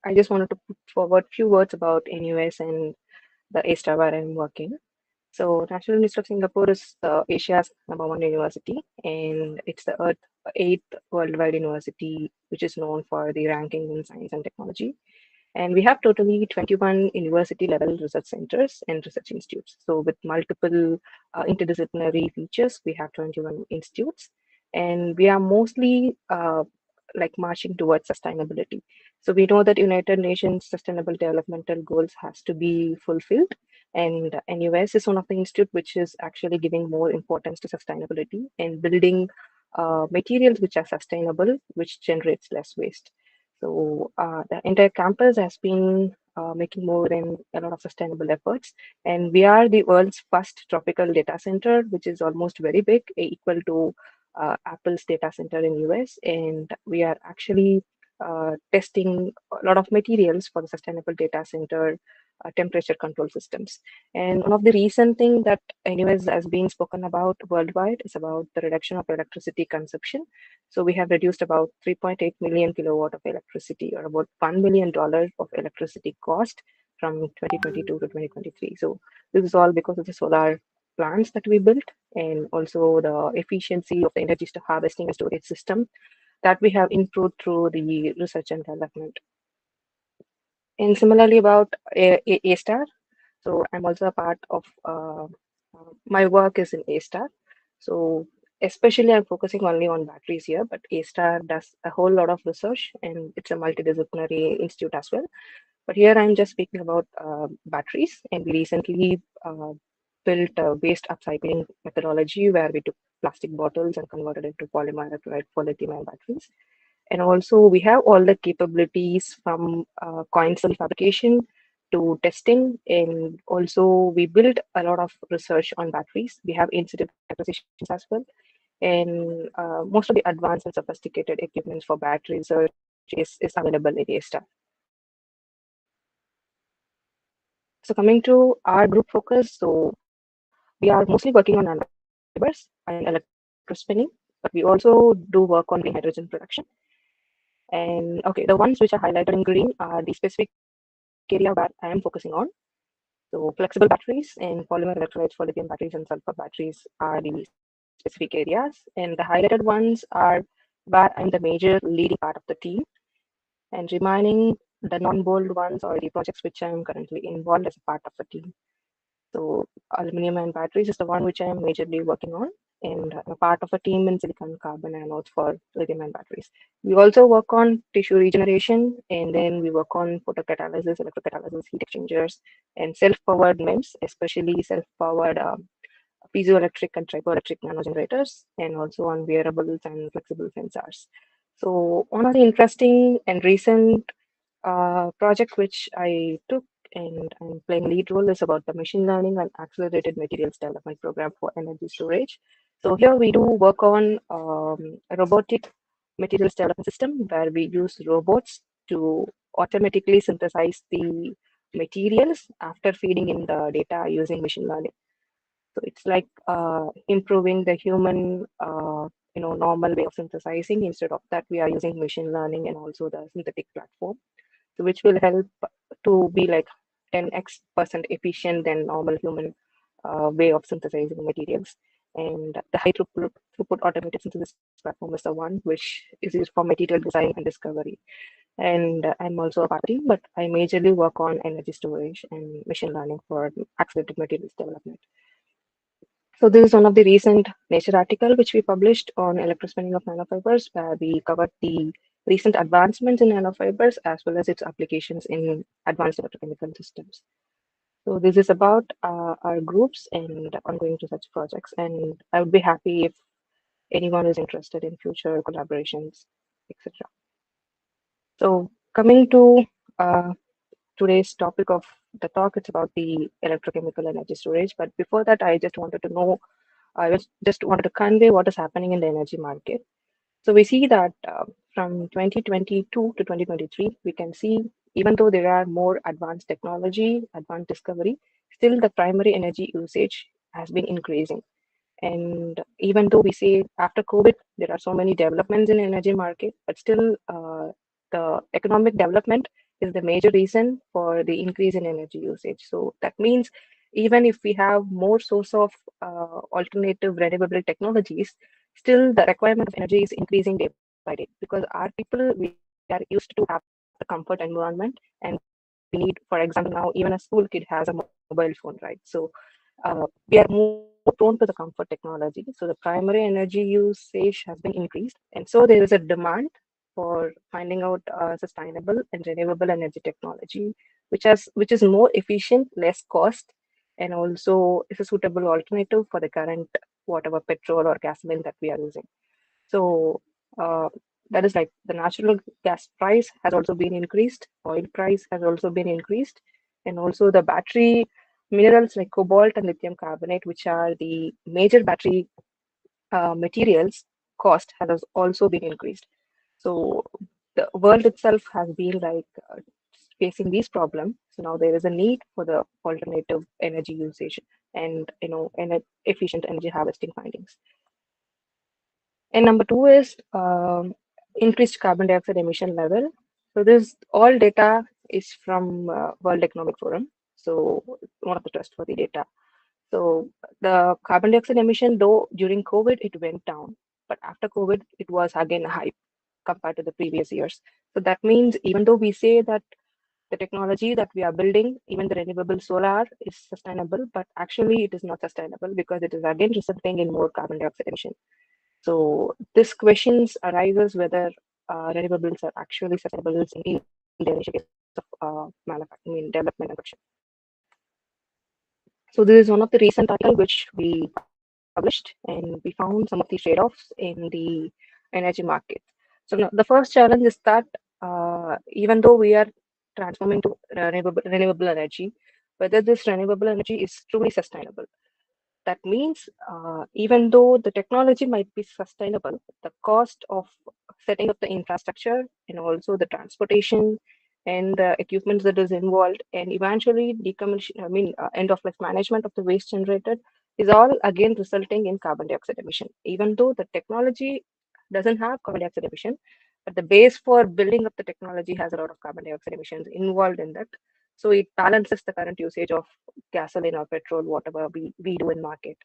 I just wanted to put forward few words about NUS and the A-star where I'm working. So National University of Singapore is Asia's #1 university, and it's the 8th worldwide university which is known for the ranking in science and technology. And we have totally 21 university level research centers and research institutes. So with multiple interdisciplinary features, we have 21 institutes, and we are mostly like marching towards sustainability. So we know that United Nations Sustainable Developmental Goals has to be fulfilled, and NUS is one of the institute which is actually giving more importance to sustainability and building materials which are sustainable, which generates less waste. So the entire campus has been making more than a lot of sustainable efforts, and we are the world's first tropical data center, which is almost very big, equal to Apple's data center in US, and we are actually testing a lot of materials for the sustainable data center temperature control systems. And one of the recent thing that anyways has been spoken about worldwide is about the reduction of electricity consumption. So we have reduced about 3.8 million kilowatt of electricity, or about $1 million of electricity cost from 2022 to 2023. So this is all because of the solar plants that we built, and also the efficiency of the energy harvesting and storage system that we have improved through the research and development. And similarly about A-star, so I'm also a part of my work is in A-star. So especially I'm focusing only on batteries here, but A-star does a whole lot of research, and it's a multidisciplinary institute as well. But here I'm just speaking about batteries, and we recently built a waste upcycling methodology where we took plastic bottles and converted it to polymer electrolyte for lithium-ion batteries. And also we have all the capabilities from coin cell fabrication to testing, and also we build a lot of research on batteries. We have in-situ acquisitions as well, and most of the advanced and sophisticated equipment for battery research is available in A-star. So coming to our group focus, so we are mostly working on nanofibers and electrospinning, but we also do work on green hydrogen production. And okay, the ones which are highlighted in green are the specific area where I am focusing on. So flexible batteries and polymer electrolytes for lithium batteries and sulfur batteries are the specific areas. And the highlighted ones are where I'm the major leading part of the team. And remaining the non-bold ones are the projects which I'm currently involved as a part of the team. So aluminum and batteries is the one which I am majorly working on, and I'm a part of a team in silicon carbon anodes for lithium ion batteries. We also work on tissue regeneration, and then we work on photocatalysis, electrocatalysis, heat exchangers, and self-powered MEMS, especially self-powered piezoelectric and triboelectric nanogenerators, and also on wearables and flexible sensors. So one of the interesting and recent project which I took and I'm playing lead role is about the machine learning and accelerated materials development program for energy storage. So here we do work on a robotic materials development system where we use robots to automatically synthesize the materials after feeding in the data using machine learning. So it's like improving the human, normal way of synthesizing. Instead of that, we are using machine learning and also the synthetic platform, so which will help to be like 10x% efficient than normal human way of synthesizing materials. And the high throughput automated synthesis platform is the one which is used for material design and discovery. And I'm also a part of the team, but I majorly work on energy storage and machine learning for accelerated materials development. So this is one of the recent Nature article which we published on electrospinning of nanofibers, where we covered the recent advancements in nanofibers as well as its applications in advanced electrochemical systems. So this is about our groups and ongoing research projects. And I would be happy if anyone is interested in future collaborations, etc. So coming to today's topic of the talk, it's about the electrochemical energy storage. But before that, I just wanted to convey what is happening in the energy market. So we see that from 2022 to 2023, we can see even though there are more advanced technology, advanced discovery, still the primary energy usage has been increasing. And even though we say after COVID, there are so many developments in energy market, but still the economic development is the major reason for the increase in energy usage. So that means even if we have more source of alternative renewable technologies, still the requirement of energy is increasing day by day because our people, we are used to have the comfort environment and we need, for example, now even a school kid has a mobile phone, right? So we are more prone to the comfort technology. So the primary energy usage has been increased. And so there is a demand for finding out sustainable and renewable energy technology, which is more efficient, less cost, and also is a suitable alternative for the current whatever petrol or gasoline that we are using. So uh, that is like the natural gas price has also been increased, oil price has also been increased, and also the battery minerals like cobalt and lithium carbonate, which are the major battery materials, cost has also been increased. So the world itself has been like facing these problems. So now there is a need for the alternative energy usage and efficient energy harvesting findings. And number two is increased carbon dioxide emission level. So this all data is from World Economic Forum. So one of the trustworthy data. So the carbon dioxide emission, though during COVID it went down, but after COVID it was again high compared to the previous years. So that means even though we say that the technology that we are building, even the renewable solar is sustainable, but actually it is not sustainable because it is again resulting in more carbon dioxide emission. So this questions arises whether renewables are actually sustainable in the initial case of development and production. So this is one of the recent article which we published, and we found some of the trade-offs in the energy market. So now the first challenge is that even though we are transforming to renewable energy, whether this renewable energy is truly sustainable. That means even though the technology might be sustainable, the cost of setting up the infrastructure and also the transportation and the equipment that is involved and eventually end of life management of the waste generated is all again resulting in carbon dioxide emission. Even though the technology doesn't have carbon dioxide emission, but the base for building up the technology has a lot of carbon dioxide emissions involved in that. So it balances the current usage of gasoline or petrol, whatever we do in market.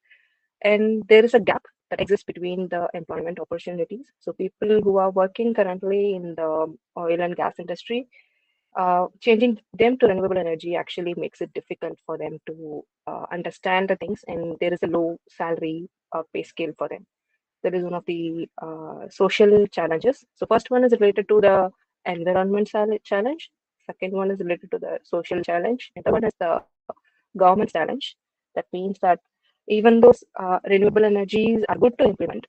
And there is a gap that exists between the employment opportunities. So people who are working currently in the oil and gas industry, changing them to renewable energy actually makes it difficult for them to understand the things, and there is a low salary pay scale for them. That is one of the social challenges. So first one is related to the environment challenge. Second one is related to the social challenge. And the one is the government challenge. That means that even those renewable energies are good to implement,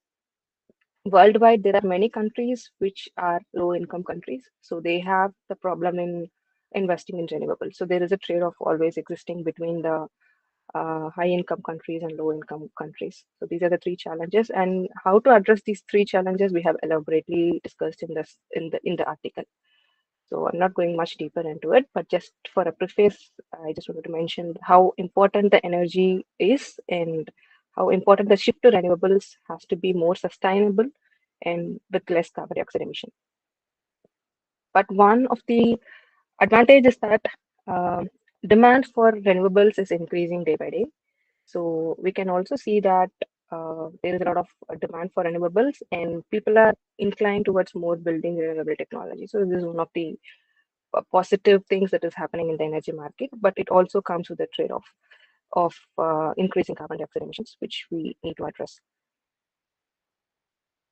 worldwide there are many countries which are low income countries. So they have the problem in investing in renewables. So there is a trade-off always existing between the high income countries and low income countries. So these are the three challenges, and how to address these three challenges we have elaborately discussed in the article. So I'm not going much deeper into it, but just for a preface, I just wanted to mention how important the energy is and how important the shift to renewables has to be more sustainable and with less carbon dioxide emission. But one of the advantages is that demand for renewables is increasing day by day. So we can also see that there is a lot of demand for renewables and people are inclined towards more building renewable technology. So this is one of the positive things that is happening in the energy market, but it also comes with a trade-off of increasing carbon dioxide emissions, which we need to address.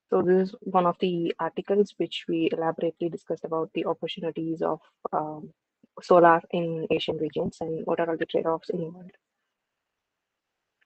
So this is one of the articles which we elaborately discussed about the opportunities of solar in Asian regions and what are all the trade-offs involved.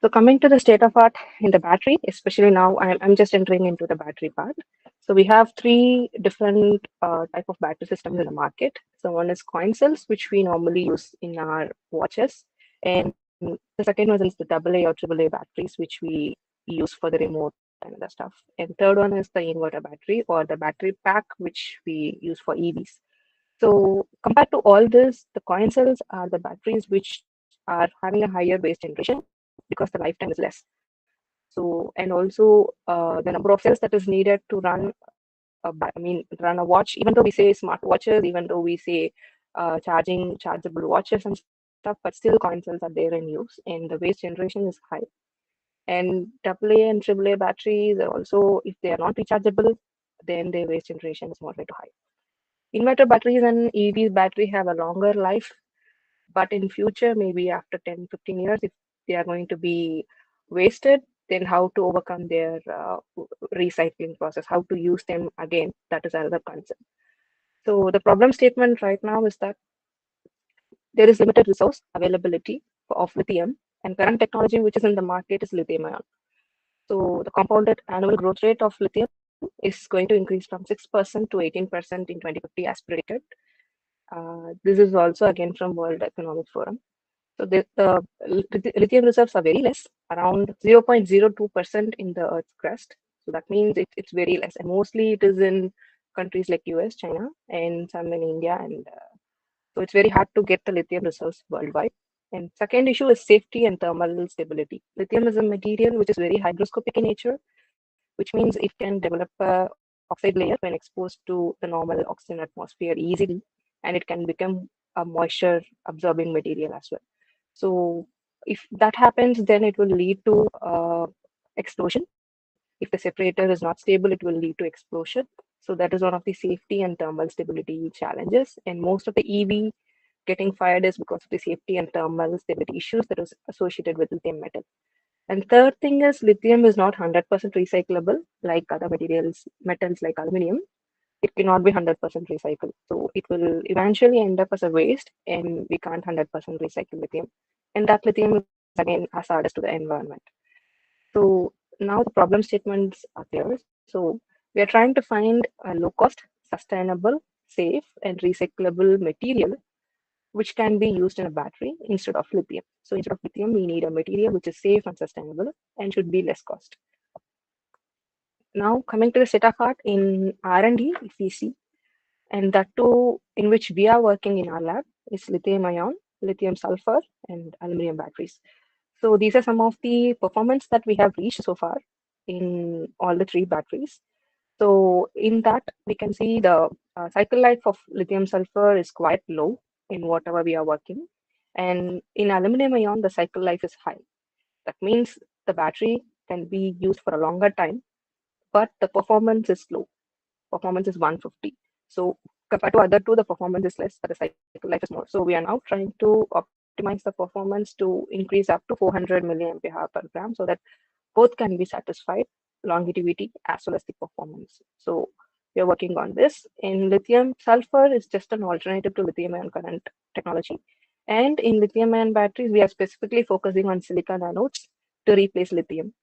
So coming to the state of art in the battery, especially now, I'm just entering into the battery part. So we have three different type of battery systems in the market. So one is coin cells, which we normally use in our watches, and the second one is the AA or AAA batteries, which we use for the remote and other stuff. And third one is the inverter battery or the battery pack, which we use for EVs. So compared to all this, the coin cells are the batteries which are having a higher waste generation because the lifetime is less. So, and also the number of cells that is needed to run run a watch, even though we say smart watches, even though we say chargeable watches and stuff, but still coin cells are there in use and the waste generation is high. And AA and AAA batteries are also, if they are not rechargeable, then their waste generation is moderate to high. Inverter batteries and EV battery have a longer life, but in future, maybe after 10, 15 years, if they are going to be wasted, then how to overcome their recycling process, how to use them again, that is another concern. So the problem statement right now is that there is limited resource availability of lithium, and current technology which is in the market is lithium ion. So the compounded annual growth rate of lithium is going to increase from 6% to 18% in 2050 as predicted. This is also again from World Economic Forum. So the lithium reserves are very less, around 0.02% in the Earth's crust. So that means it's very less, and mostly it is in countries like US, China, and some in India, and so it's very hard to get the lithium reserves worldwide. And second issue is safety and thermal stability. Lithium is a material which is very hygroscopic in nature, which means it can develop a oxide layer when exposed to the normal oxygen atmosphere easily, and it can become a moisture absorbing material as well. So if that happens, then it will lead to explosion. If the separator is not stable, it will lead to explosion. So that is one of the safety and thermal stability challenges. And most of the EV getting fired is because of the safety and thermal stability issues that is associated with lithium metal. And third thing is lithium is not 100% recyclable like other materials, metals like aluminum. It cannot be 100% recycled. So it will eventually end up as a waste, and we can't 100% recycle lithium. And that lithium is again hazardous to the environment. So now the problem statements are clear. So we are trying to find a low cost, sustainable, safe, and recyclable material which can be used in a battery instead of lithium. So instead of lithium, we need a material which is safe and sustainable and should be less cost. Now coming to the state of art in R&D, if we see, and that too in which we are working in our lab is lithium ion, lithium sulfur, and aluminum batteries. So these are some of the performance that we have reached so far in all the three batteries. So in that, we can see the cycle life of lithium sulfur is quite low in whatever we are working. And in aluminum ion, the cycle life is high. That means the battery can be used for a longer time, but the performance is low. Performance is 150. So compared to other two, the performance is less, but the cycle life is more. So we are now trying to optimize the performance to increase up to 400 milliampere hour per gram so that both can be satisfied, longevity as well as the performance. So we are working on this. In lithium, sulfur is just an alternative to lithium ion current technology. And in lithium ion batteries, we are specifically focusing on silicon anodes to replace lithium.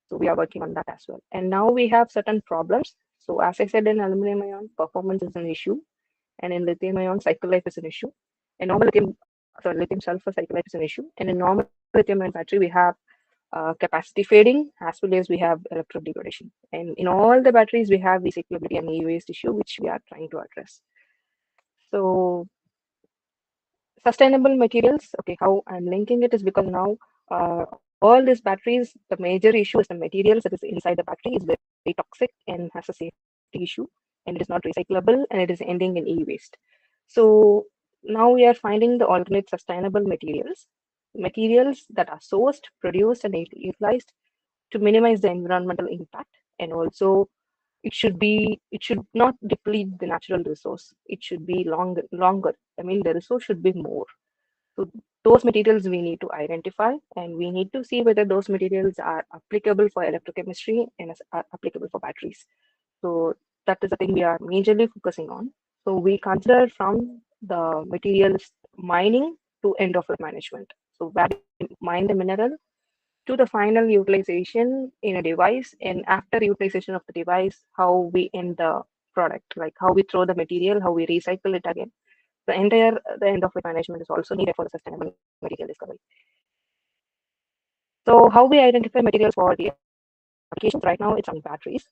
So we are working on that as well. And now we have certain problems. So as I said, in aluminum ion, performance is an issue. And in lithium ion, cycle life is an issue. And normal lithium sulfur cycle life is an issue. And in normal lithium ion battery, we have capacity fading as well as we have electrodegradation. And in all the batteries, we have recyclability and e-waste issue, which we are trying to address. So sustainable materials, okay, how I'm linking it is because now all these batteries, the major issue is the materials that is inside the battery is very, very toxic and has a safety issue, and it is not recyclable, and it is ending in e-waste. So now we are finding the alternate sustainable materials that are sourced, produced, and utilized to minimize the environmental impact, and also it should not deplete the natural resource. It should be longer. I mean, the resource should be more. So those materials we need to identify, and we need to see whether those materials are applicable for electrochemistry and are applicable for batteries. So that is the thing we are majorly focusing on. So we consider from the materials mining to end of life management. So where we mine the mineral to the final utilization in a device, and after utilization of the device, how we end the product, like how we throw the material, how we recycle it again. The end of life management is also needed for the sustainable material discovery. So how we identify materials for the applications right now, it's on batteries.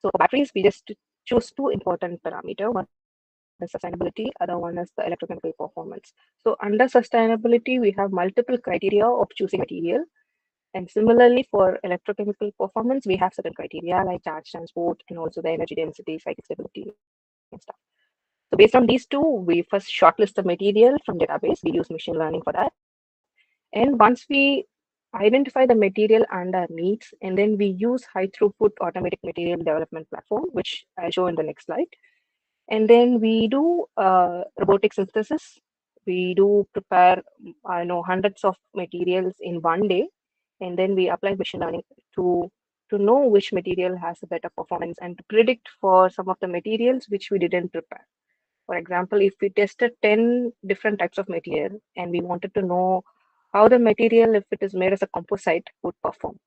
So for batteries, we just choose two important parameters. One is sustainability, other one is the electrochemical performance. So under sustainability, we have multiple criteria of choosing material. And similarly, for electrochemical performance, we have certain criteria like charge transport and also the energy density, cyclic stability, and stuff. So based on these two, we first shortlist the material from database. We use machine learning for that. And once we identify the material and our needs, and then we use high throughput automatic material development platform, which I'll show in the next slide. And then we do robotic synthesis. We do prepare, hundreds of materials in one day, and then we apply machine learning to know which material has a better performance and to predict for some of the materials which we didn't prepare. For example, if we tested 10 different types of material and we wanted to know how the material, if it is made as a composite, would perform.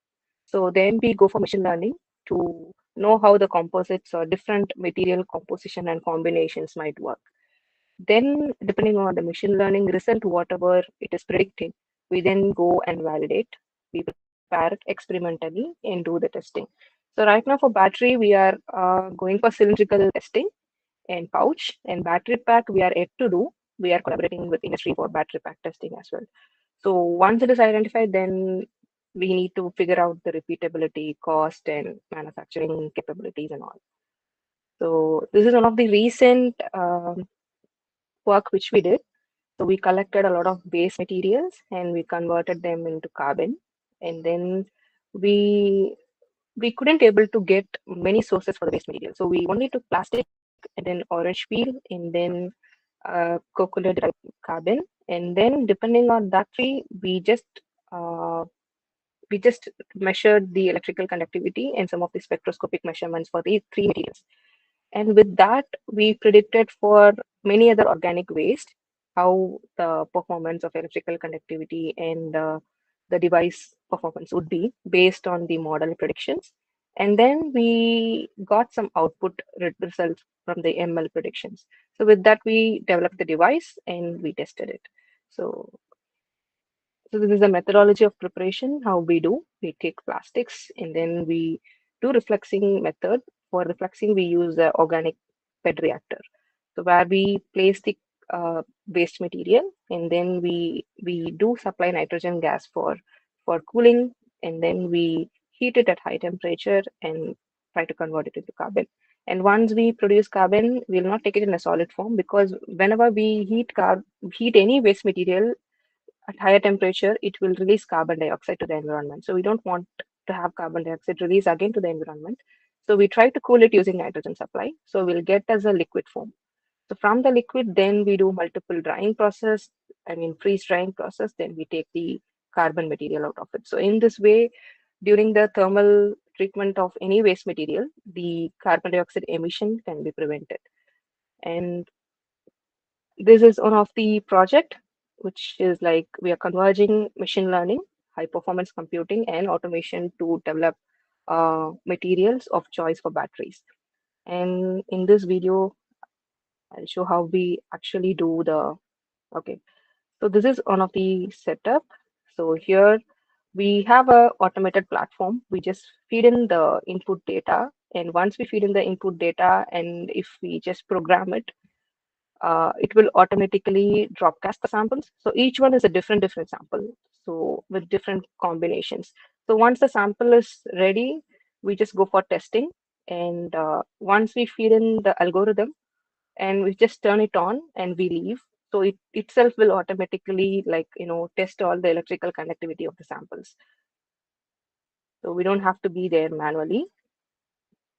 So then we go for machine learning to know how the composites or different material composition and combinations might work. Then, depending on the machine learning result, whatever it is predicting, we then go and validate. We prepare it experimentally and do the testing. So right now for battery, we are going for cylindrical testing and pouch, and battery pack we are yet to do. We are collaborating with industry for battery pack testing as well. So once it is identified, then we need to figure out the repeatability, cost, and manufacturing capabilities and all. So this is one of the recent work which we did. So we collected a lot of base materials and we converted them into carbon, and then we couldn't able to get many sources for the waste material. So we only took plastic and then orange peel and then coconut carbon, and then depending on that tree, uh, we just measured the electrical conductivity and some of the spectroscopic measurements for these three materials. And with that, we predicted for many other organic waste how the performance of electrical conductivity and the device performance would be based on the model predictions. And then we got some output results from the ML predictions. So with that, we developed the device and we tested it. So this is the methodology of preparation, how we do. We take plastics and then we do reflexing method. For reflexing, we use the organic bed reactor. So where we place the waste material and then we do supply nitrogen gas for cooling, and then we heat it at high temperature and try to convert it into carbon. And once we produce carbon, we'll not take it in a solid form, because whenever we heat any waste material at higher temperature, it will release carbon dioxide to the environment. So we don't want to have carbon dioxide release again to the environment. So we try to cool it using nitrogen supply. So we'll get as a liquid form. So from the liquid, then we do multiple drying process, freeze drying process, then we take the carbon material out of it. So in this way, during the thermal treatment of any waste material, the carbon dioxide emission can be prevented. And this is one of the project, which is like we are converging machine learning, high performance computing, and automation to develop materials of choice for batteries. And in this video, I'll show how we actually do the, okay. So this is one of the setup. So here we have a automated platform. We just feed in the input data. And once we feed in the input data, and if we just program it, it will automatically dropcast the samples. So each one is a different sample, so with different combinations. So once the sample is ready, we just go for testing. And once we feed in the algorithm and we just turn it on and we leave, so it itself will automatically test all the electrical conductivity of the samples. So we don't have to be there manually.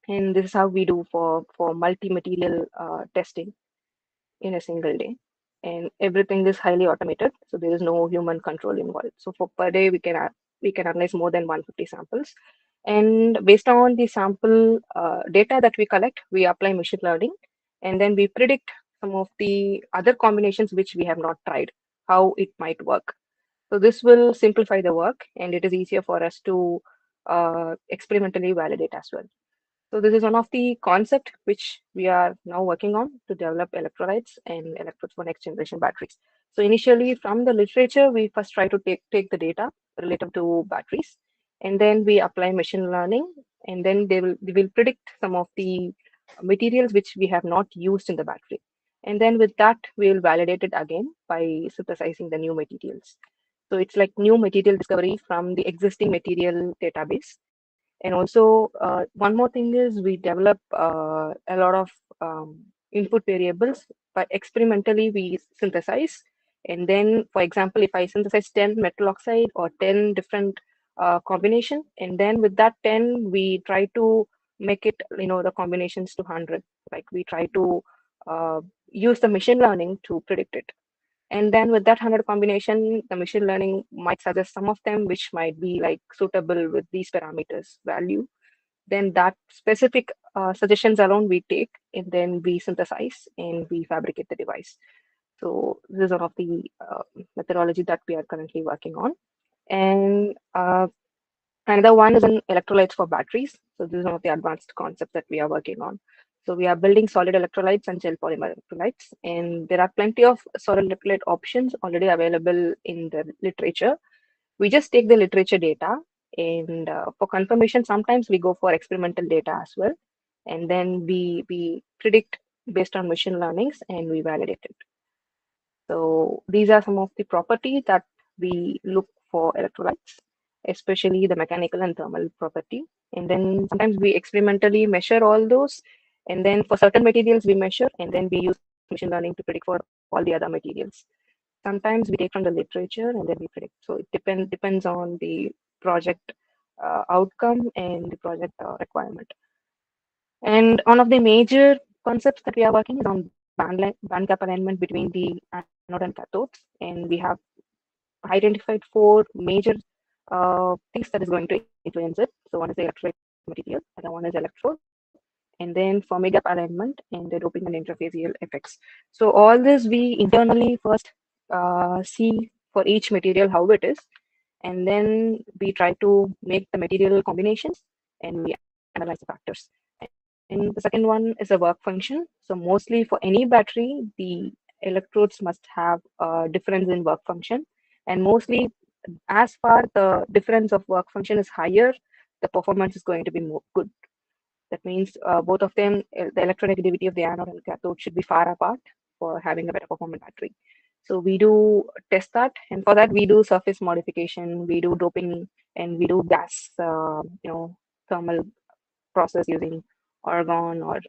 And this is how we do for multi-material testing in a single day, and everything is highly automated, so there is no human control involved. So for per day we can analyze more than 150 samples, and based on the sample data that we collect, we apply machine learning, and then we predict some of the other combinations which we have not tried, how it might work. So this will simplify the work, and it is easier for us to experimentally validate as well. So this is one of the concept which we are now working on to develop electrolytes and electrodes for next generation batteries. So initially from the literature, we first try to take the data related to batteries, and then we apply machine learning, and then they will predict some of the materials which we have not used in the battery. And then with that, we will validate it again by synthesizing the new materials. So it's like new material discovery from the existing material database. And also, one more thing is we develop a lot of input variables, but experimentally we synthesize. And then, for example, if I synthesize 10 metal oxide or 10 different combination, and then with that 10, we try to make it, the combinations to 100. Like we try to use the machine learning to predict it. And then with that 100 combination, the machine learning might suggest some of them which might be like suitable with these parameters value. Then that specific suggestions alone we take, and then we synthesize and we fabricate the device. So this is one of the methodology that we are currently working on. And another one is in electrolytes for batteries. So this is one of the advanced concepts that we are working on. So we are building solid electrolytes and gel polymer electrolytes, and there are plenty of solid electrolyte options already available in the literature. We just take the literature data, and for confirmation, sometimes we go for experimental data as well, and then we predict based on machine learnings and we validate it. So these are some of the properties that we look for electrolytes, especially the mechanical and thermal property. And then sometimes we experimentally measure all those. And then for certain materials we measure, and then we use machine learning to predict for all the other materials. Sometimes we take from the literature and then we predict. So it depends on the project outcome and the project requirement. And one of the major concepts that we are working is on band gap alignment between the anode and cathodes. And we have identified 4 major things that is going to influence it. So one is the electrolyte material, other one is electrode, and then Fermi gap alignment and the doping and interfacial effects. So all this we internally first see for each material how it is, and then we try to make the material combinations and we analyze the factors. And the second one is a work function. So mostly for any battery, the electrodes must have a difference in work function, and mostly as far the difference of work function is higher, the performance is going to be more good. That means both of them, the electronegativity of the anode and cathode should be far apart for having a better performance battery. So we do test that, and for that we do surface modification, we do doping, and we do gas, thermal process using argon or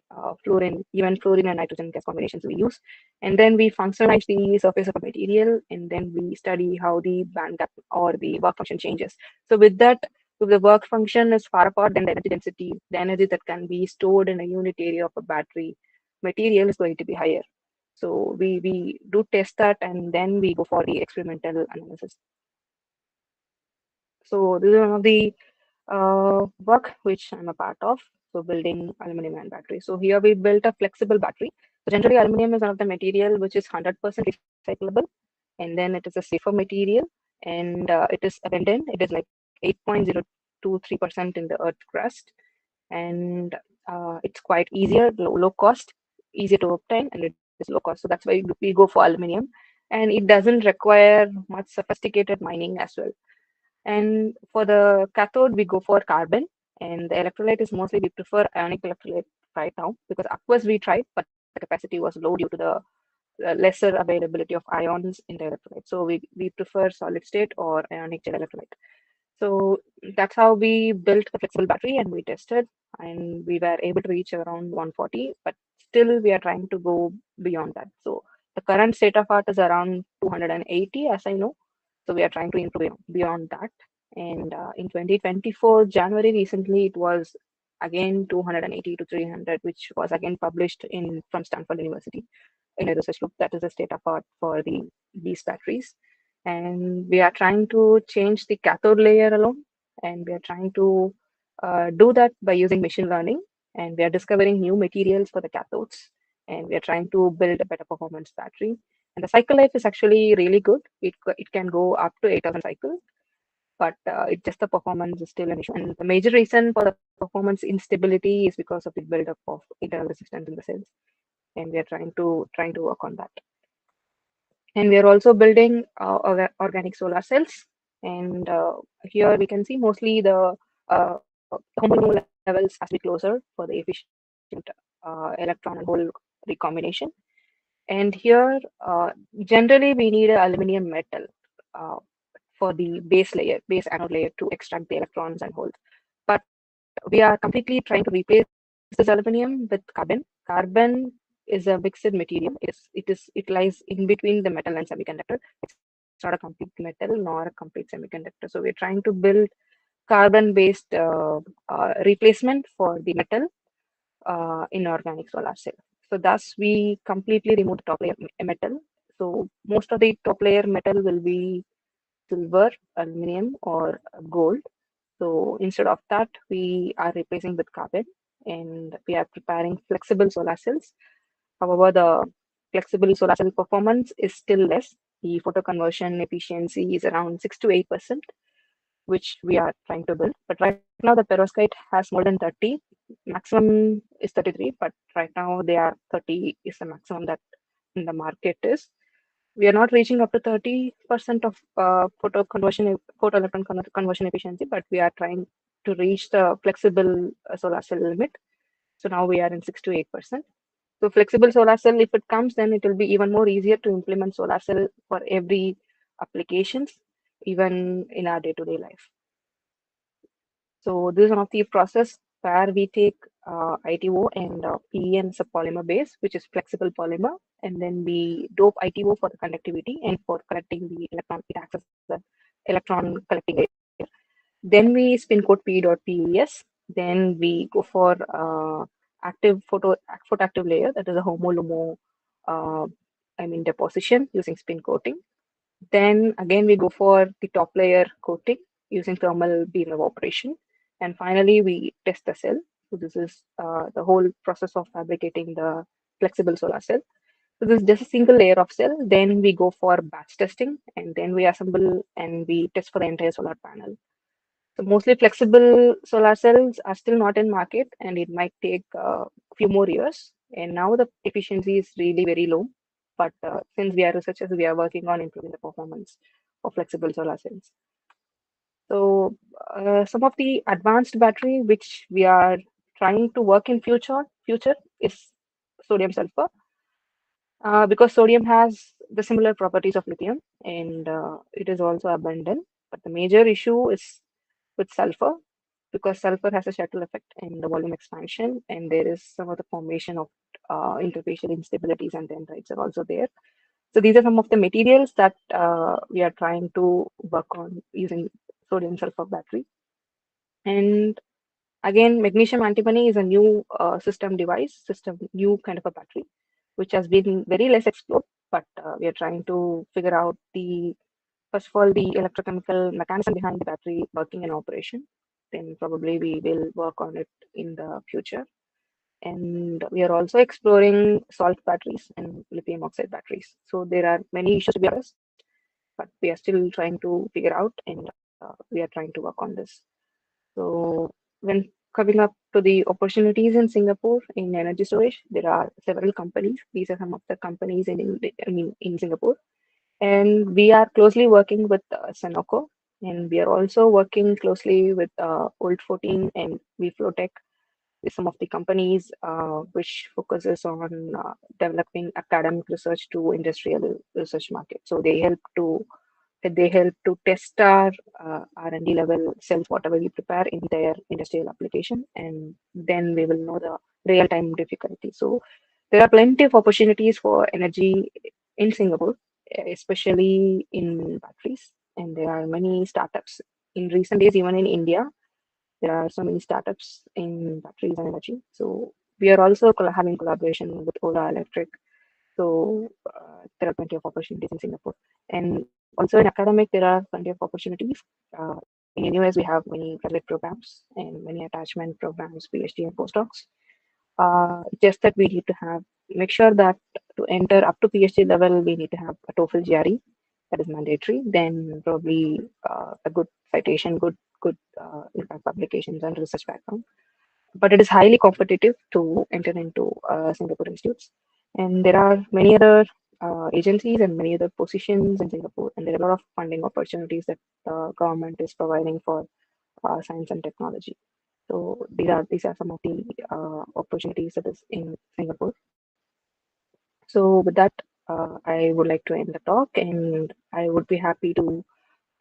fluorine, even fluorine and nitrogen gas combinations we use. And then we functionalize the surface of a material, and then we study how the band gap or the work function changes. So with that, if the work function is far apart, then the energy density, the energy that can be stored in a unit area of a battery material is going to be higher. So we do test that, and then we go for the experimental analysis. So this is one of the work which I'm a part of. So building aluminum ion battery. So here we built a flexible battery. So generally aluminum is one of the material which is 100% recyclable, and then it is a safer material, and it is abundant. It is like 8.023% in the earth crust, and it's quite easier, low cost, easier to obtain, and it is low cost. So that's why we go for aluminum, and it doesn't require much sophisticated mining as well. And for the cathode, we go for carbon, and the electrolyte is mostly we prefer ionic electrolyte right now, because aqueous we tried, but the capacity was low due to the lesser availability of ions in the electrolyte. So we prefer solid state or ionic gel electrolyte. So that's how we built the flexible battery, and we tested, and we were able to reach around 140, but still we are trying to go beyond that. So the current state of art is around 280, as I know. So we are trying to improve beyond that. And in 2024 January, recently it was again 280 to 300, which was again published from Stanford University in a research group. That is the state of art for these batteries. And we are trying to change the cathode layer alone, and we are trying to do that by using machine learning, and we are discovering new materials for the cathodes, and we are trying to build a better performance battery. And the cycle life is actually really good. It can go up to 8,000 cycles, but it's just the performance is still an issue. And the major reason for the performance instability is because of the buildup of internal resistance in the cells, and we are trying to work on that. And we are also building organic solar cells. And here we can see mostly the homogeneous levels has to be closer for the efficient electron and hole recombination. And here, generally, we need an aluminum metal for the base anode layer to extract the electrons and holes. But we are completely trying to replace this aluminum with carbon. Carbon is a mixed material. It lies in between the metal and semiconductor. It's not a complete metal nor a complete semiconductor. So we're trying to build carbon-based replacement for the metal in organic solar cell. So thus we completely remove the top layer metal. So most of the top layer metal will be silver, aluminum, or gold. So instead of that, we are replacing with carbon, and we are preparing flexible solar cells. However, the flexible solar cell performance is still less. The photo conversion efficiency is around 6 to 8%, which we are trying to build. But right now, the perovskite has more than 30. Maximum is 33, but right now they are 30 is the maximum that in the market is. We are not reaching up to 30% of photo electron conversion efficiency, but we are trying to reach the flexible solar cell limit. So now we are in 6 to 8%. So flexible solar cell, if it comes, then it will be even more easier to implement solar cell for every applications, even in our day-to-day life. So this is one of the process where we take ITO and PE as a polymer base, which is flexible polymer, and then we dope ITO for the conductivity and for collecting the electron. It acts as the electron collecting layer. Then we spin coat PE.PES. Then we go for active photoactive layer, that is a homo-lumo deposition using spin coating. Then again we go for the top layer coating using thermal beam evaporation. And finally, we test the cell. So this is the whole process of fabricating the flexible solar cell. So this is just a single layer of cell. Then we go for batch testing, and then we assemble and we test for the entire solar panel. So mostly flexible solar cells are still not in market, and it might take a few more years. And now the efficiency is really very low. But since we are researchers, we are working on improving the performance of flexible solar cells. So some of the advanced battery which we are trying to work in future is sodium sulfur, because sodium has the similar properties of lithium, and it is also abundant. But the major issue is with sulfur, because sulfur has a shuttle effect in the volume expansion, and there is some of the formation of interfacial instabilities and dendrites are also there. So these are some of the materials that we are trying to work on using sodium sulfur battery. And again, magnesium antimony is a new new kind of a battery, which has been very less explored, but we are trying to figure out first of all, the electrochemical mechanism behind the battery working in operation. Then probably we will work on it in the future. And we are also exploring salt batteries and lithium oxide batteries. So there are many issues to be addressed, but we are still trying to figure out, and we are trying to work on this. So when coming up to the opportunities in Singapore in energy storage, there are several companies. These are some of the companies in Singapore. And we are closely working with Sanoco, and we are also working closely with Old 14 and VFlowTech, with some of the companies which focuses on developing academic research to industrial research market. So they help to test our R&D level cells, whatever we prepare in their industrial application, and then we will know the real-time difficulty. So there are plenty of opportunities for energy in Singapore, especially in batteries, and there are many startups. In recent days, even in India, there are so many startups in batteries and energy. So we are also having collaboration with Ola Electric. So there are plenty of opportunities in Singapore. And also in academic, there are plenty of opportunities. In US, we have many graduate programs and many attachment programs, PhD and postdocs. Just that we need to have make sure that to enter up to PhD level, we need to have a TOEFL GRE that is mandatory. Then probably a good citation, good impact publications and research background. But it is highly competitive to enter into Singapore institutes, and there are many other agencies and many other positions in Singapore, and there are a lot of funding opportunities that the government is providing for science and technology. So these are some of the opportunities that is in Singapore. So with that, I would like to end the talk, and I would be happy to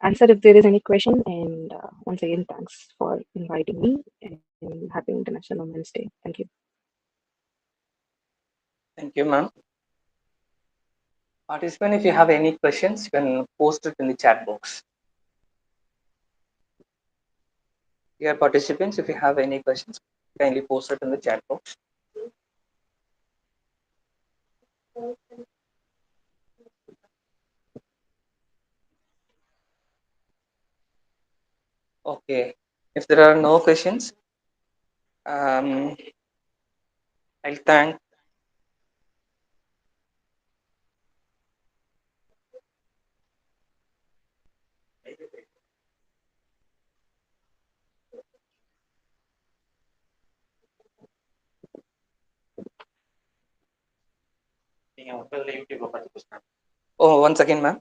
answer if there is any question. And once again, thanks for inviting me, and happy International Women's Day. Thank you. Thank you, ma'am. Participant, if you have any questions, you can post it in the chat box. Dear participants, if you have any questions, kindly post it in the chat box. Okay, if there are no questions, I'll thank. Oh, once again, ma'am.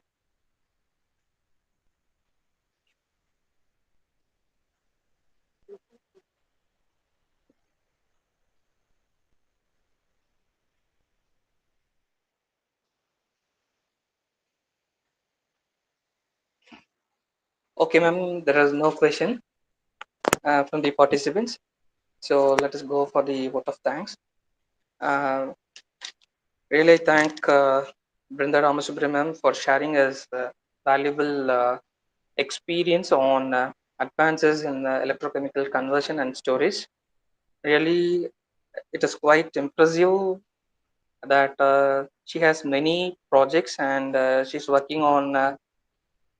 Okay, ma'am, there is no question from the participants. So let us go for the vote of thanks. Really thank Brindha Ramasubramanian for sharing his valuable experience on advances in electrochemical conversion and storage. Really, it is quite impressive that she has many projects, and she's working on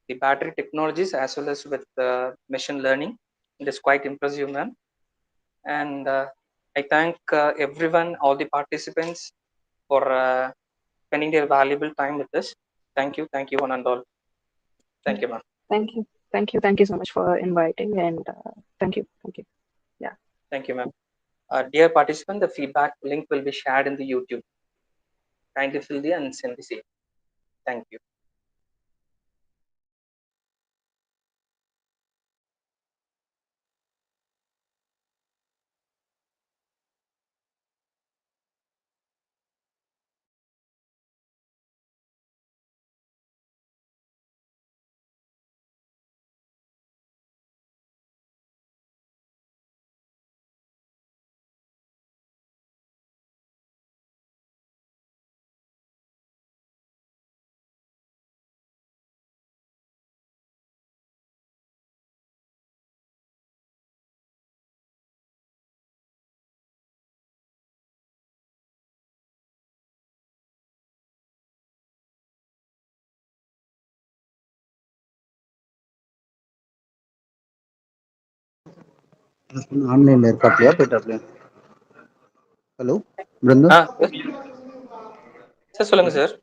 the battery technologies as well as with machine learning. It is quite impressive, ma'am. And I thank everyone, all the participants, for spending their valuable time with us. Thank you, one and all. Thank you, ma'am. Thank you so much for inviting, and thank you. Yeah. Thank you, ma'am. Dear participant, the feedback link will be shared in the YouTube. Kindly fill the and send the same. Thank you. ஆன்லைன்ல இருக்காப்லையா போயிட்டாப்லையா? Hello Brinda? Sir சொல்லுங்க sir.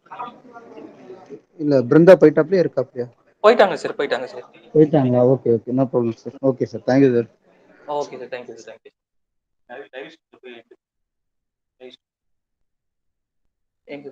இல்ல பிருந்தா போயிட்டாப்லையா இருக்காப்லையா? போயிட்டாங்க sir. போயிட்டாங்களா? Okay okay, no problem sir. Okay sir, thank you sir. Okay sir, thank you sir, thank you. எங்க